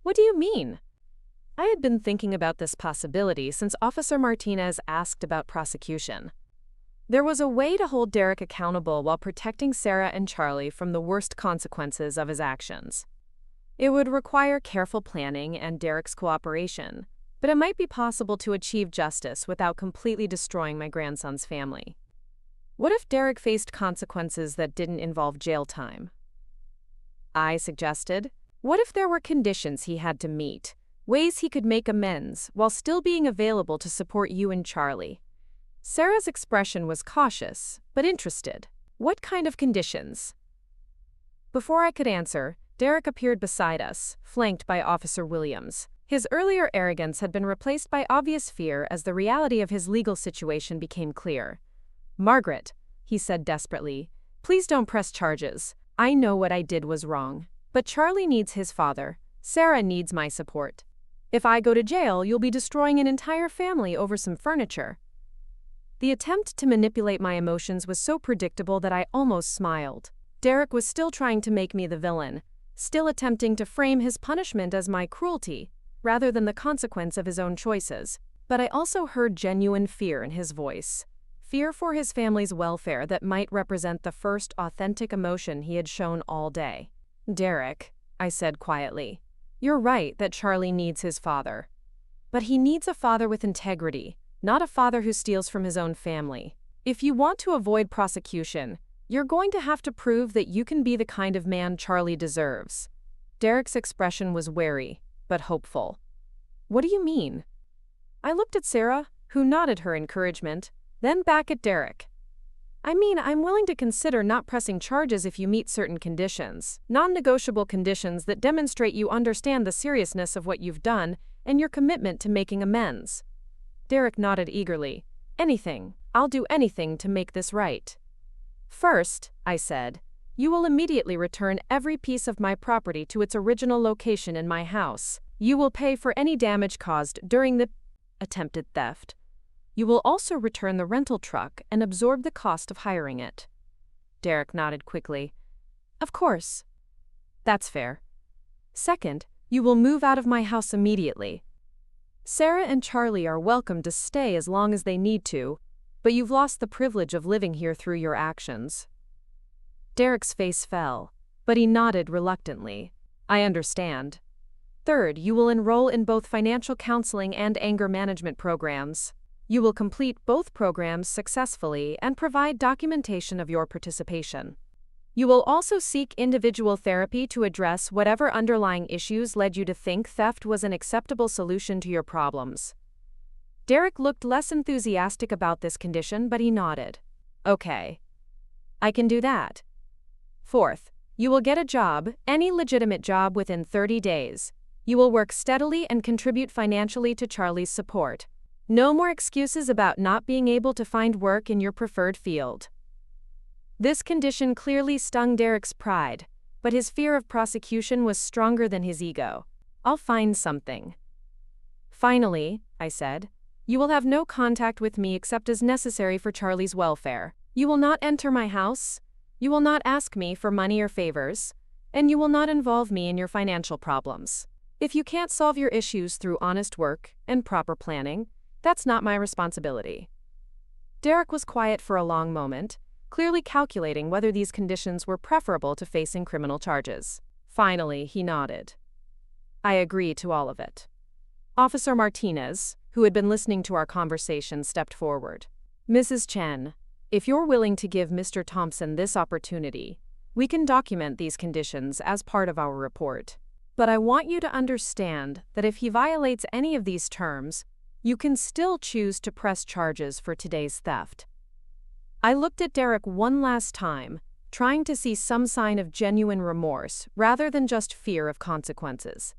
What do you mean? I had been thinking about this possibility since Officer Martinez asked about prosecution. There was a way to hold Derek accountable while protecting Sarah and Charlie from the worst consequences of his actions. It would require careful planning and Derek's cooperation, but it might be possible to achieve justice without completely destroying my grandson's family. What if Derek faced consequences that didn't involve jail time? I suggested. What if there were conditions he had to meet, ways he could make amends while still being available to support you and Charlie? Sarah's expression was cautious, but interested. What kind of conditions? Before I could answer, Derek appeared beside us, flanked by Officer Williams. His earlier arrogance had been replaced by obvious fear as the reality of his legal situation became clear. Margaret, he said desperately, please don't press charges. I know what I did was wrong. But Charlie needs his father. Sarah needs my support. If I go to jail, you'll be destroying an entire family over some furniture. The attempt to manipulate my emotions was so predictable that I almost smiled. Derek was still trying to make me the villain, still attempting to frame his punishment as my cruelty, rather than the consequence of his own choices. But I also heard genuine fear in his voice. Fear for his family's welfare that might represent the first authentic emotion he had shown all day. Derek, I said quietly, you're right that Charlie needs his father. But he needs a father with integrity, not a father who steals from his own family. If you want to avoid prosecution, you're going to have to prove that you can be the kind of man Charlie deserves. Derek's expression was wary, but hopeful. What do you mean? I looked at Sarah, who nodded her encouragement, then back at Derek. I mean, I'm willing to consider not pressing charges if you meet certain conditions, non-negotiable conditions that demonstrate you understand the seriousness of what you've done and your commitment to making amends. Derek nodded eagerly. Anything. I'll do anything to make this right. First, I said, you will immediately return every piece of my property to its original location in my house. You will pay for any damage caused during the attempted theft. You will also return the rental truck and absorb the cost of hiring it. Derek nodded quickly. Of course. That's fair. Second, you will move out of my house immediately. Sarah and Charlie are welcome to stay as long as they need to, but you've lost the privilege of living here through your actions. Derek's face fell, but he nodded reluctantly. I understand. Third, you will enroll in both financial counseling and anger management programs. You will complete both programs successfully and provide documentation of your participation. You will also seek individual therapy to address whatever underlying issues led you to think theft was an acceptable solution to your problems. Derek looked less enthusiastic about this condition, but he nodded. Okay. I can do that. Fourth, you will get a job, any legitimate job, within 30 days. You will work steadily and contribute financially to Charlie's support. No more excuses about not being able to find work in your preferred field. This condition clearly stung Derek's pride, but his fear of prosecution was stronger than his ego. I'll find something. Finally, I said, you will have no contact with me except as necessary for Charlie's welfare. You will not enter my house. You will not ask me for money or favors, and you will not involve me in your financial problems. If you can't solve your issues through honest work and proper planning, that's not my responsibility. Derek was quiet for a long moment, clearly calculating whether these conditions were preferable to facing criminal charges. Finally, he nodded. I agree to all of it. Officer Martinez, who had been listening to our conversation, stepped forward. Mrs. Chen, if you're willing to give Mr. Thompson this opportunity, we can document these conditions as part of our report. But I want you to understand that if he violates any of these terms, you can still choose to press charges for today's theft. I looked at Derek one last time, trying to see some sign of genuine remorse rather than just fear of consequences.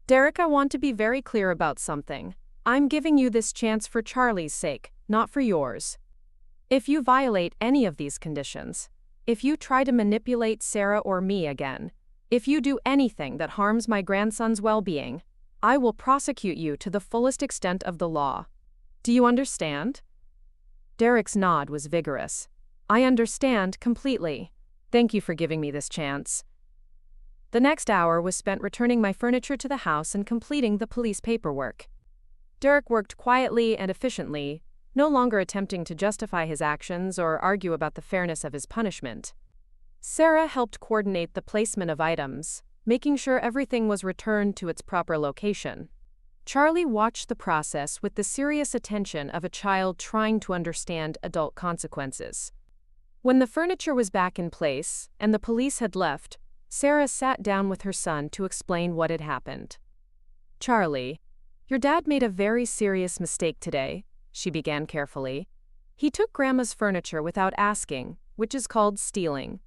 Derek, I want to be very clear about something. I'm giving you this chance for Charlie's sake, not for yours. If you violate any of these conditions, if you try to manipulate Sarah or me again, if you do anything that harms my grandson's well-being, I will prosecute you to the fullest extent of the law. Do you understand? Derek's nod was vigorous. I understand completely. Thank you for giving me this chance. The next hour was spent returning my furniture to the house and completing the police paperwork. Derek worked quietly and efficiently, no longer attempting to justify his actions or argue about the fairness of his punishment. Sarah helped coordinate the placement of items, making sure everything was returned to its proper location. Charlie watched the process with the serious attention of a child trying to understand adult consequences. When the furniture was back in place and the police had left, Sarah sat down with her son to explain what had happened. Charlie, your dad made a very serious mistake today, she began carefully. He took Grandma's furniture without asking, which is called stealing.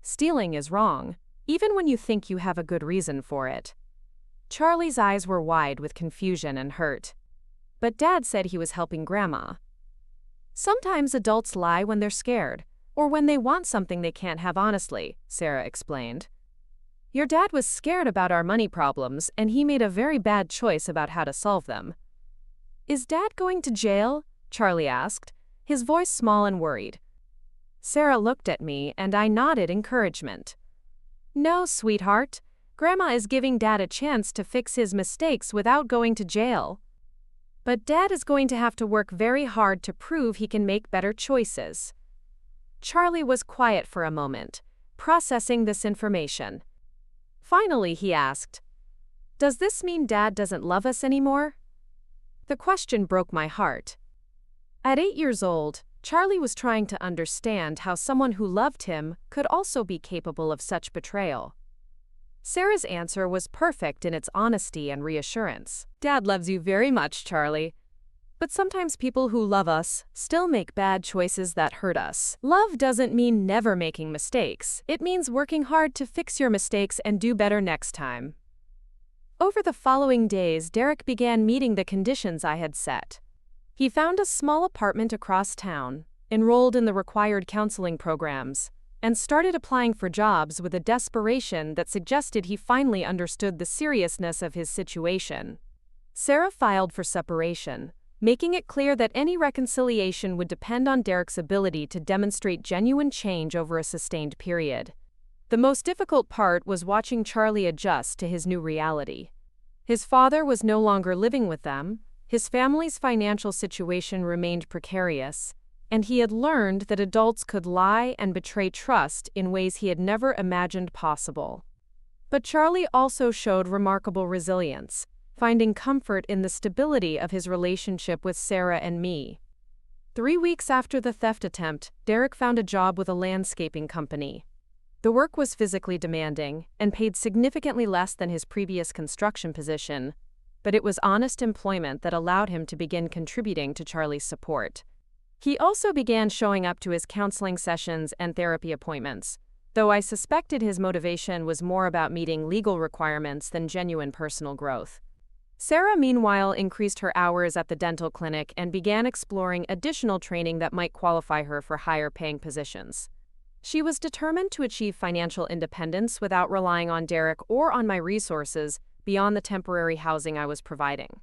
Stealing is wrong, even when you think you have a good reason for it. Charlie's eyes were wide with confusion and hurt. But Dad said he was helping Grandma. Sometimes adults lie when they're scared, or when they want something they can't have honestly, Sarah explained. Your dad was scared about our money problems, and he made a very bad choice about how to solve them. Is Dad going to jail? Charlie asked, his voice small and worried. Sarah looked at me, and I nodded encouragement. No, sweetheart. Grandma is giving Dad a chance to fix his mistakes without going to jail. But Dad is going to have to work very hard to prove he can make better choices. Charlie was quiet for a moment, processing this information. Finally, he asked, Does this mean Dad doesn't love us anymore? The question broke my heart. At 8 years old, Charlie was trying to understand how someone who loved him could also be capable of such betrayal. Sarah's answer was perfect in its honesty and reassurance. Dad loves you very much, Charlie. But sometimes people who love us still make bad choices that hurt us. Love doesn't mean never making mistakes. It means working hard to fix your mistakes and do better next time. Over the following days, Derek began meeting the conditions I had set. He found a small apartment across town, enrolled in the required counseling programs, and started applying for jobs with a desperation that suggested he finally understood the seriousness of his situation. Sarah filed for separation, making it clear that any reconciliation would depend on Derek's ability to demonstrate genuine change over a sustained period. The most difficult part was watching Charlie adjust to his new reality. His father was no longer living with them, his family's financial situation remained precarious, and he had learned that adults could lie and betray trust in ways he had never imagined possible. But Charlie also showed remarkable resilience. finding comfort in the stability of his relationship with Sarah and me. 3 weeks after the theft attempt, Derek found a job with a landscaping company. The work was physically demanding and paid significantly less than his previous construction position, but it was honest employment that allowed him to begin contributing to Charlie's support. He also began showing up to his counseling sessions and therapy appointments, though I suspected his motivation was more about meeting legal requirements than genuine personal growth. Sarah, meanwhile, increased her hours at the dental clinic and began exploring additional training that might qualify her for higher-paying positions. She was determined to achieve financial independence without relying on Derek or on my resources beyond the temporary housing I was providing.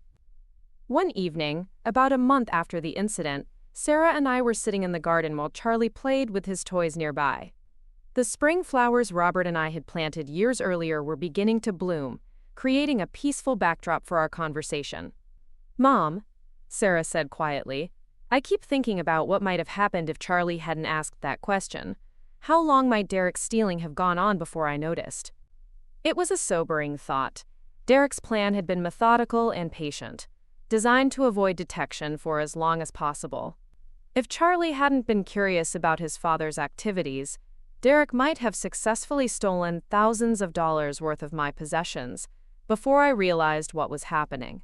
One evening, about a month after the incident, Sarah and I were sitting in the garden while Charlie played with his toys nearby. The spring flowers Robert and I had planted years earlier were beginning to bloom, creating a peaceful backdrop for our conversation. "Mom," Sarah said quietly, "I keep thinking about what might have happened if Charlie hadn't asked that question. How long might Derek's stealing have gone on before I noticed?" It was a sobering thought. Derek's plan had been methodical and patient, designed to avoid detection for as long as possible. If Charlie hadn't been curious about his father's activities, Derek might have successfully stolen thousands of dollars worth of my possessions before I realized what was happening.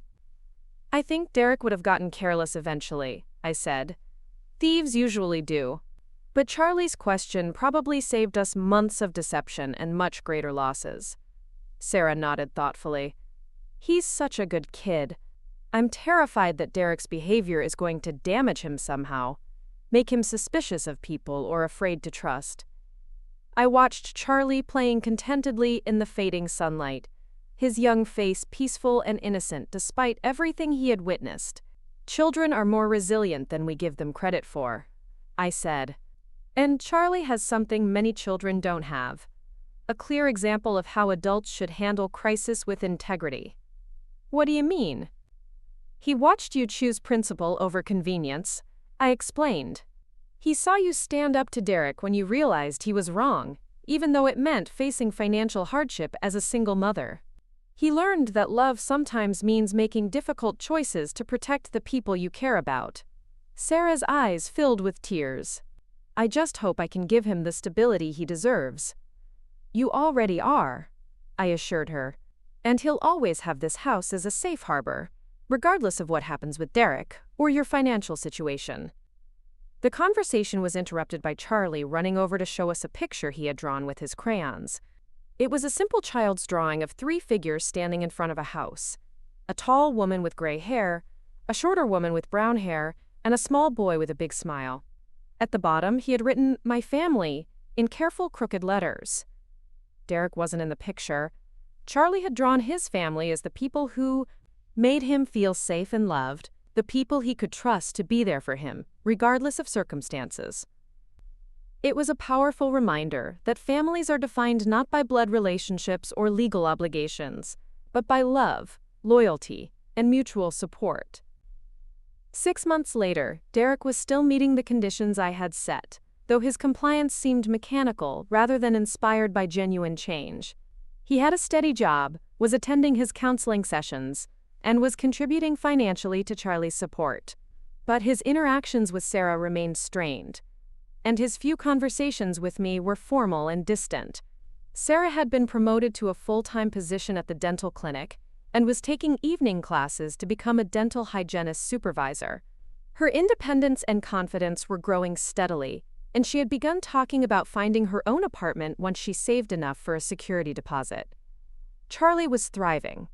"I think Derek would have gotten careless eventually," I said. "Thieves usually do." But Charlie's question probably saved us months of deception and much greater losses. Sarah nodded thoughtfully. "He's such a good kid. I'm terrified that Derek's behavior is going to damage him somehow, make him suspicious of people or afraid to trust." I watched Charlie playing contentedly in the fading sunlight, his young face peaceful and innocent despite everything he had witnessed. "Children are more resilient than we give them credit for," I said. "And Charlie has something many children don't have. A clear example of how adults should handle crisis with integrity." "What do you mean?" "He watched you choose principle over convenience," I explained. "He saw you stand up to Derek when you realized he was wrong, even though it meant facing financial hardship as a single mother. He learned that love sometimes means making difficult choices to protect the people you care about." Sarah's eyes filled with tears. "I just hope I can give him the stability he deserves." "You already are," I assured her. "And he'll always have this house as a safe harbor, regardless of what happens with Derek or your financial situation." The conversation was interrupted by Charlie running over to show us a picture he had drawn with his crayons. It was a simple child's drawing of 3 figures standing in front of a house: a tall woman with gray hair, a shorter woman with brown hair, and a small boy with a big smile. At the bottom, he had written, "My family," in careful crooked letters. Derek wasn't in the picture. Charlie had drawn his family as the people who made him feel safe and loved, the people he could trust to be there for him, regardless of circumstances. It was a powerful reminder that families are defined not by blood relationships or legal obligations, but by love, loyalty, and mutual support. 6 months later, Derek was still meeting the conditions I had set, though his compliance seemed mechanical rather than inspired by genuine change. He had a steady job, was attending his counseling sessions, and was contributing financially to Charlie's support. But his interactions with Sarah remained strained, and his few conversations with me were formal and distant. Sarah had been promoted to a full-time position at the dental clinic and was taking evening classes to become a dental hygienist supervisor. Her independence and confidence were growing steadily, and she had begun talking about finding her own apartment once she saved enough for a security deposit. Charlie was thriving.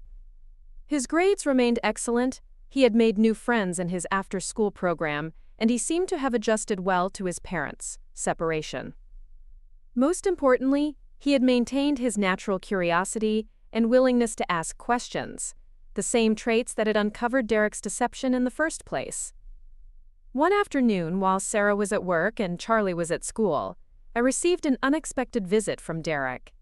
His grades remained excellent, he had made new friends in his after-school program, and he seemed to have adjusted well to his parents' separation. Most importantly, he had maintained his natural curiosity and willingness to ask questions, the same traits that had uncovered Derek's deception in the first place. One afternoon, while Sarah was at work and Charlie was at school, I received an unexpected visit from Derek.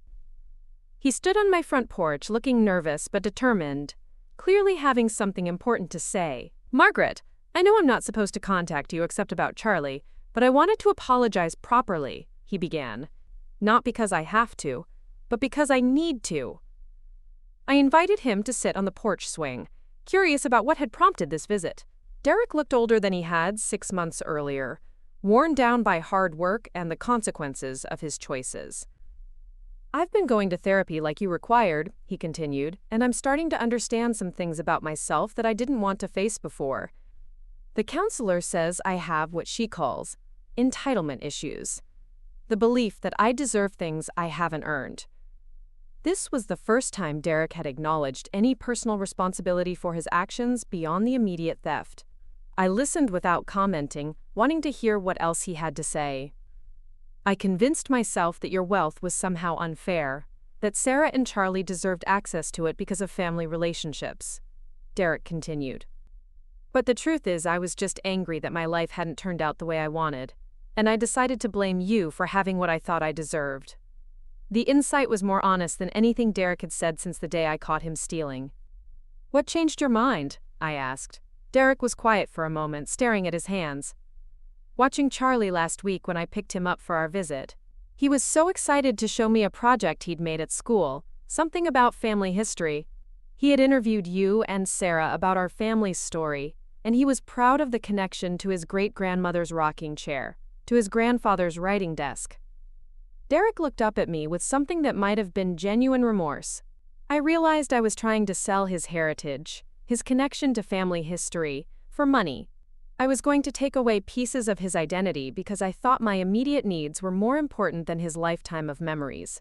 He stood on my front porch looking nervous but determined, clearly having something important to say. "Margaret, I know I'm not supposed to contact you except about Charlie, but I wanted to apologize properly," he began. "Not because I have to, but because I need to." I invited him to sit on the porch swing, curious about what had prompted this visit. Derek looked older than he had 6 months earlier, worn down by hard work and the consequences of his choices. "I've been going to therapy like you required," he continued, "and I'm starting to understand some things about myself that I didn't want to face before. The counselor says I have what she calls entitlement issues, the belief that I deserve things I haven't earned." This was the first time Derek had acknowledged any personal responsibility for his actions beyond the immediate theft. I listened without commenting, wanting to hear what else he had to say. "I convinced myself that your wealth was somehow unfair, that Sarah and Charlie deserved access to it because of family relationships," Derek continued. "But the truth is I was just angry that my life hadn't turned out the way I wanted, and I decided to blame you for having what I thought I deserved." The insight was more honest than anything Derek had said since the day I caught him stealing. "What changed your mind?" I asked. Derek was quiet for a moment, staring at his hands. "Watching Charlie last week when I picked him up for our visit. He was so excited to show me a project he'd made at school, something about family history. He had interviewed you and Sarah about our family's story, and he was proud of the connection to his great-grandmother's rocking chair, to his grandfather's writing desk." Derek looked up at me with something that might have been genuine remorse. I realized I was trying to sell his heritage, his connection to family history, for money. I was going to take away pieces of his identity because I thought my immediate needs were more important than his lifetime of memories.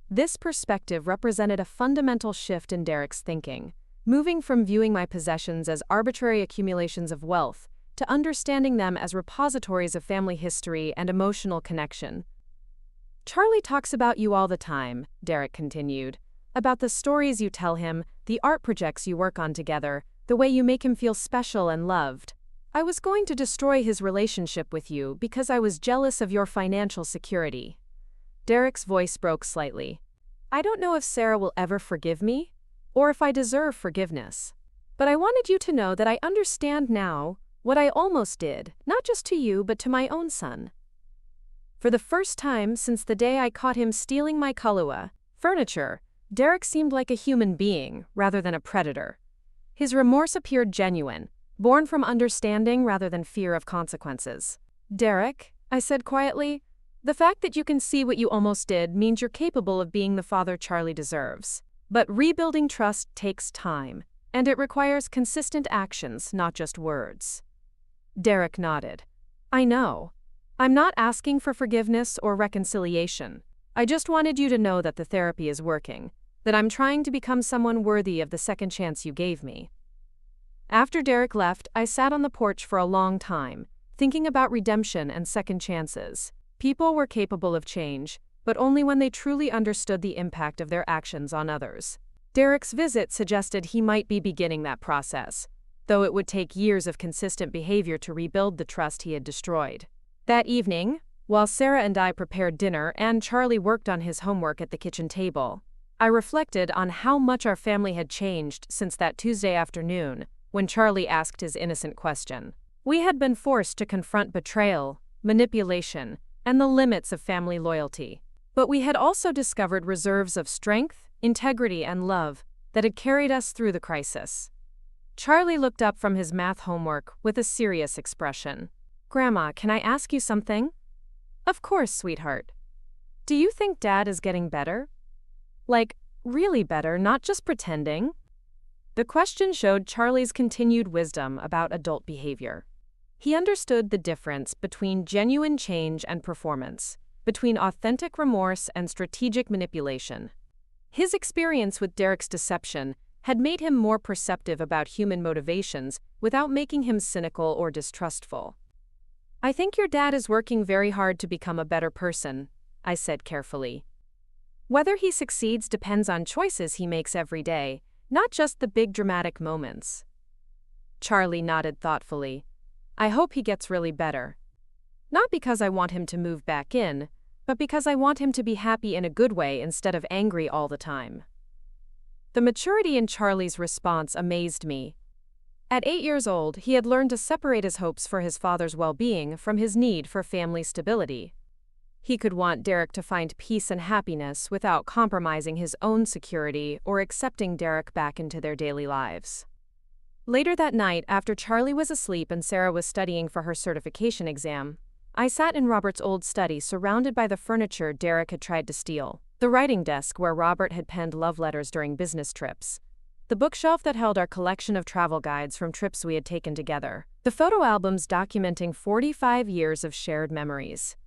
This perspective represented a fundamental shift in Derek's thinking, moving from viewing my possessions as arbitrary accumulations of wealth to understanding them as repositories of family history and emotional connection. "Charlie talks about you all the time," Derek continued, "about the stories you tell him, the art projects you work on together, the way you make him feel special and loved. I was going to destroy his relationship with you because I was jealous of your financial security." Derek's voice broke slightly. "I don't know if Sarah will ever forgive me, or if I deserve forgiveness. But I wanted you to know that I understand now what I almost did, not just to you but to my own son." For the first time since the day I caught him stealing my Kahlua furniture, Derek seemed like a human being rather than a predator. His remorse appeared genuine, born from understanding rather than fear of consequences. "Derek," I said quietly, "the fact that you can see what you almost did means you're capable of being the father Charlie deserves. But rebuilding trust takes time, and it requires consistent actions, not just words." Derek nodded. "I know. I'm not asking for forgiveness or reconciliation. I just wanted you to know that the therapy is working, that I'm trying to become someone worthy of the second chance you gave me." After Derek left, I sat on the porch for a long time, thinking about redemption and second chances. People were capable of change, but only when they truly understood the impact of their actions on others. Derek's visit suggested he might be beginning that process, though it would take years of consistent behavior to rebuild the trust he had destroyed. That evening, while Sarah and I prepared dinner and Charlie worked on his homework at the kitchen table, I reflected on how much our family had changed since that Tuesday afternoon when Charlie asked his innocent question. We had been forced to confront betrayal, manipulation, and the limits of family loyalty. But we had also discovered reserves of strength, integrity, and love that had carried us through the crisis. Charlie looked up from his math homework with a serious expression. "Grandma, can I ask you something?" "Of course, sweetheart." "Do you think Dad is getting better? Like, really better, not just pretending?" The question showed Charlie's continued wisdom about adult behavior. He understood the difference between genuine change and performance, between authentic remorse and strategic manipulation. His experience with Derek's deception had made him more perceptive about human motivations without making him cynical or distrustful. "I think your dad is working very hard to become a better person," I said carefully. "Whether he succeeds depends on choices he makes every day, not just the big dramatic moments." Charlie nodded thoughtfully. "I hope he gets really better. Not because I want him to move back in, but because I want him to be happy in a good way instead of angry all the time." The maturity in Charlie's response amazed me. At 8 years old, he had learned to separate his hopes for his father's well-being from his need for family stability. He could want Derek to find peace and happiness without compromising his own security or accepting Derek back into their daily lives. Later that night, after Charlie was asleep and Sarah was studying for her certification exam, I sat in Robert's old study surrounded by the furniture Derek had tried to steal. The writing desk where Robert had penned love letters during business trips. The bookshelf that held our collection of travel guides from trips we had taken together. The photo albums documenting 45 years of shared memories.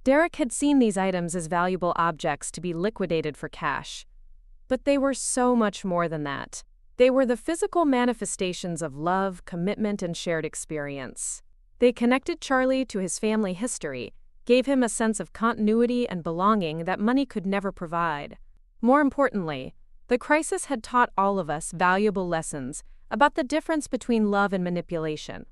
Derek had seen these items as valuable objects to be liquidated for cash. But they were so much more than that. They were the physical manifestations of love, commitment, and shared experience. They connected Charlie to his family history, gave him a sense of continuity and belonging that money could never provide. More importantly, the crisis had taught all of us valuable lessons about the difference between love and manipulation,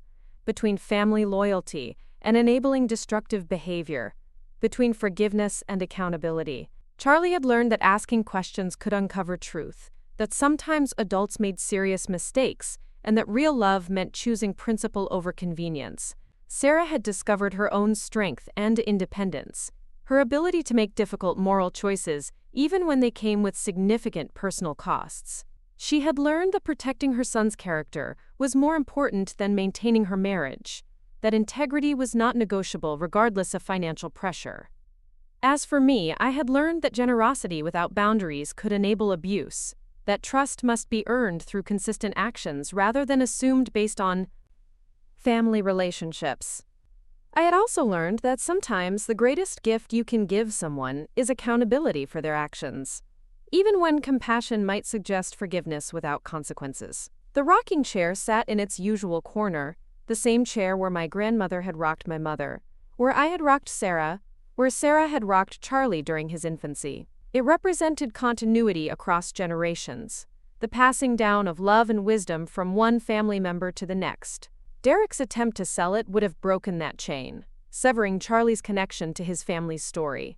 between family loyalty and enabling destructive behavior, between forgiveness and accountability. Charlie had learned that asking questions could uncover truth, that sometimes adults made serious mistakes, and that real love meant choosing principle over convenience. Sarah had discovered her own strength and independence, her ability to make difficult moral choices even when they came with significant personal costs. She had learned that protecting her son's character was more important than maintaining her marriage, that integrity was not negotiable regardless of financial pressure. As for me, I had learned that generosity without boundaries could enable abuse, that trust must be earned through consistent actions rather than assumed based on family relationships. I had also learned that sometimes the greatest gift you can give someone is accountability for their actions, even when compassion might suggest forgiveness without consequences. The rocking chair sat in its usual corner, the same chair where my grandmother had rocked my mother, where I had rocked Sarah, where Sarah had rocked Charlie during his infancy. It represented continuity across generations, the passing down of love and wisdom from one family member to the next. Derek's attempt to sell it would have broken that chain, severing Charlie's connection to his family's story.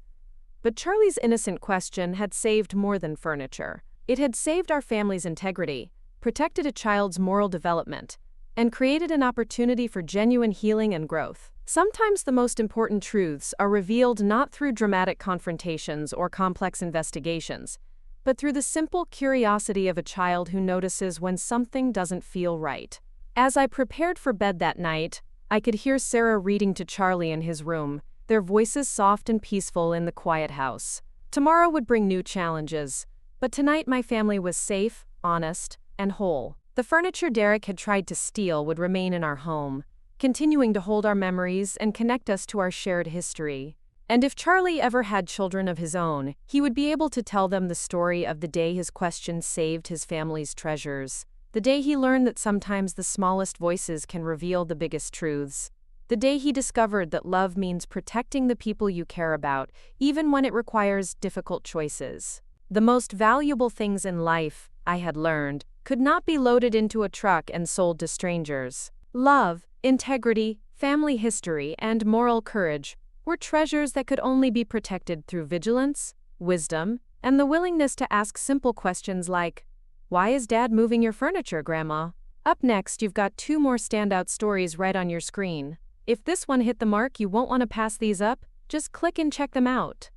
But Charlie's innocent question had saved more than furniture. It had saved our family's integrity, protected a child's moral development, and created an opportunity for genuine healing and growth. Sometimes the most important truths are revealed not through dramatic confrontations or complex investigations, but through the simple curiosity of a child who notices when something doesn't feel right. As I prepared for bed that night, I could hear Sarah reading to Charlie in his room, their voices soft and peaceful in the quiet house. Tomorrow would bring new challenges, but tonight my family was safe, honest, and whole. The furniture Derek had tried to steal would remain in our home, continuing to hold our memories and connect us to our shared history. And if Charlie ever had children of his own, he would be able to tell them the story of the day his questions saved his family's treasures. The day he learned that sometimes the smallest voices can reveal the biggest truths. The day he discovered that love means protecting the people you care about, even when it requires difficult choices. The most valuable things in life, I had learned, could not be loaded into a truck and sold to strangers. Love, integrity, family history, and moral courage were treasures that could only be protected through vigilance, wisdom, and the willingness to ask simple questions like, "Why is Dad moving your furniture, Grandma?" Up next, you've got 2 more standout stories right on your screen. If this one hit the mark, you won't want to pass these up. Just click and check them out.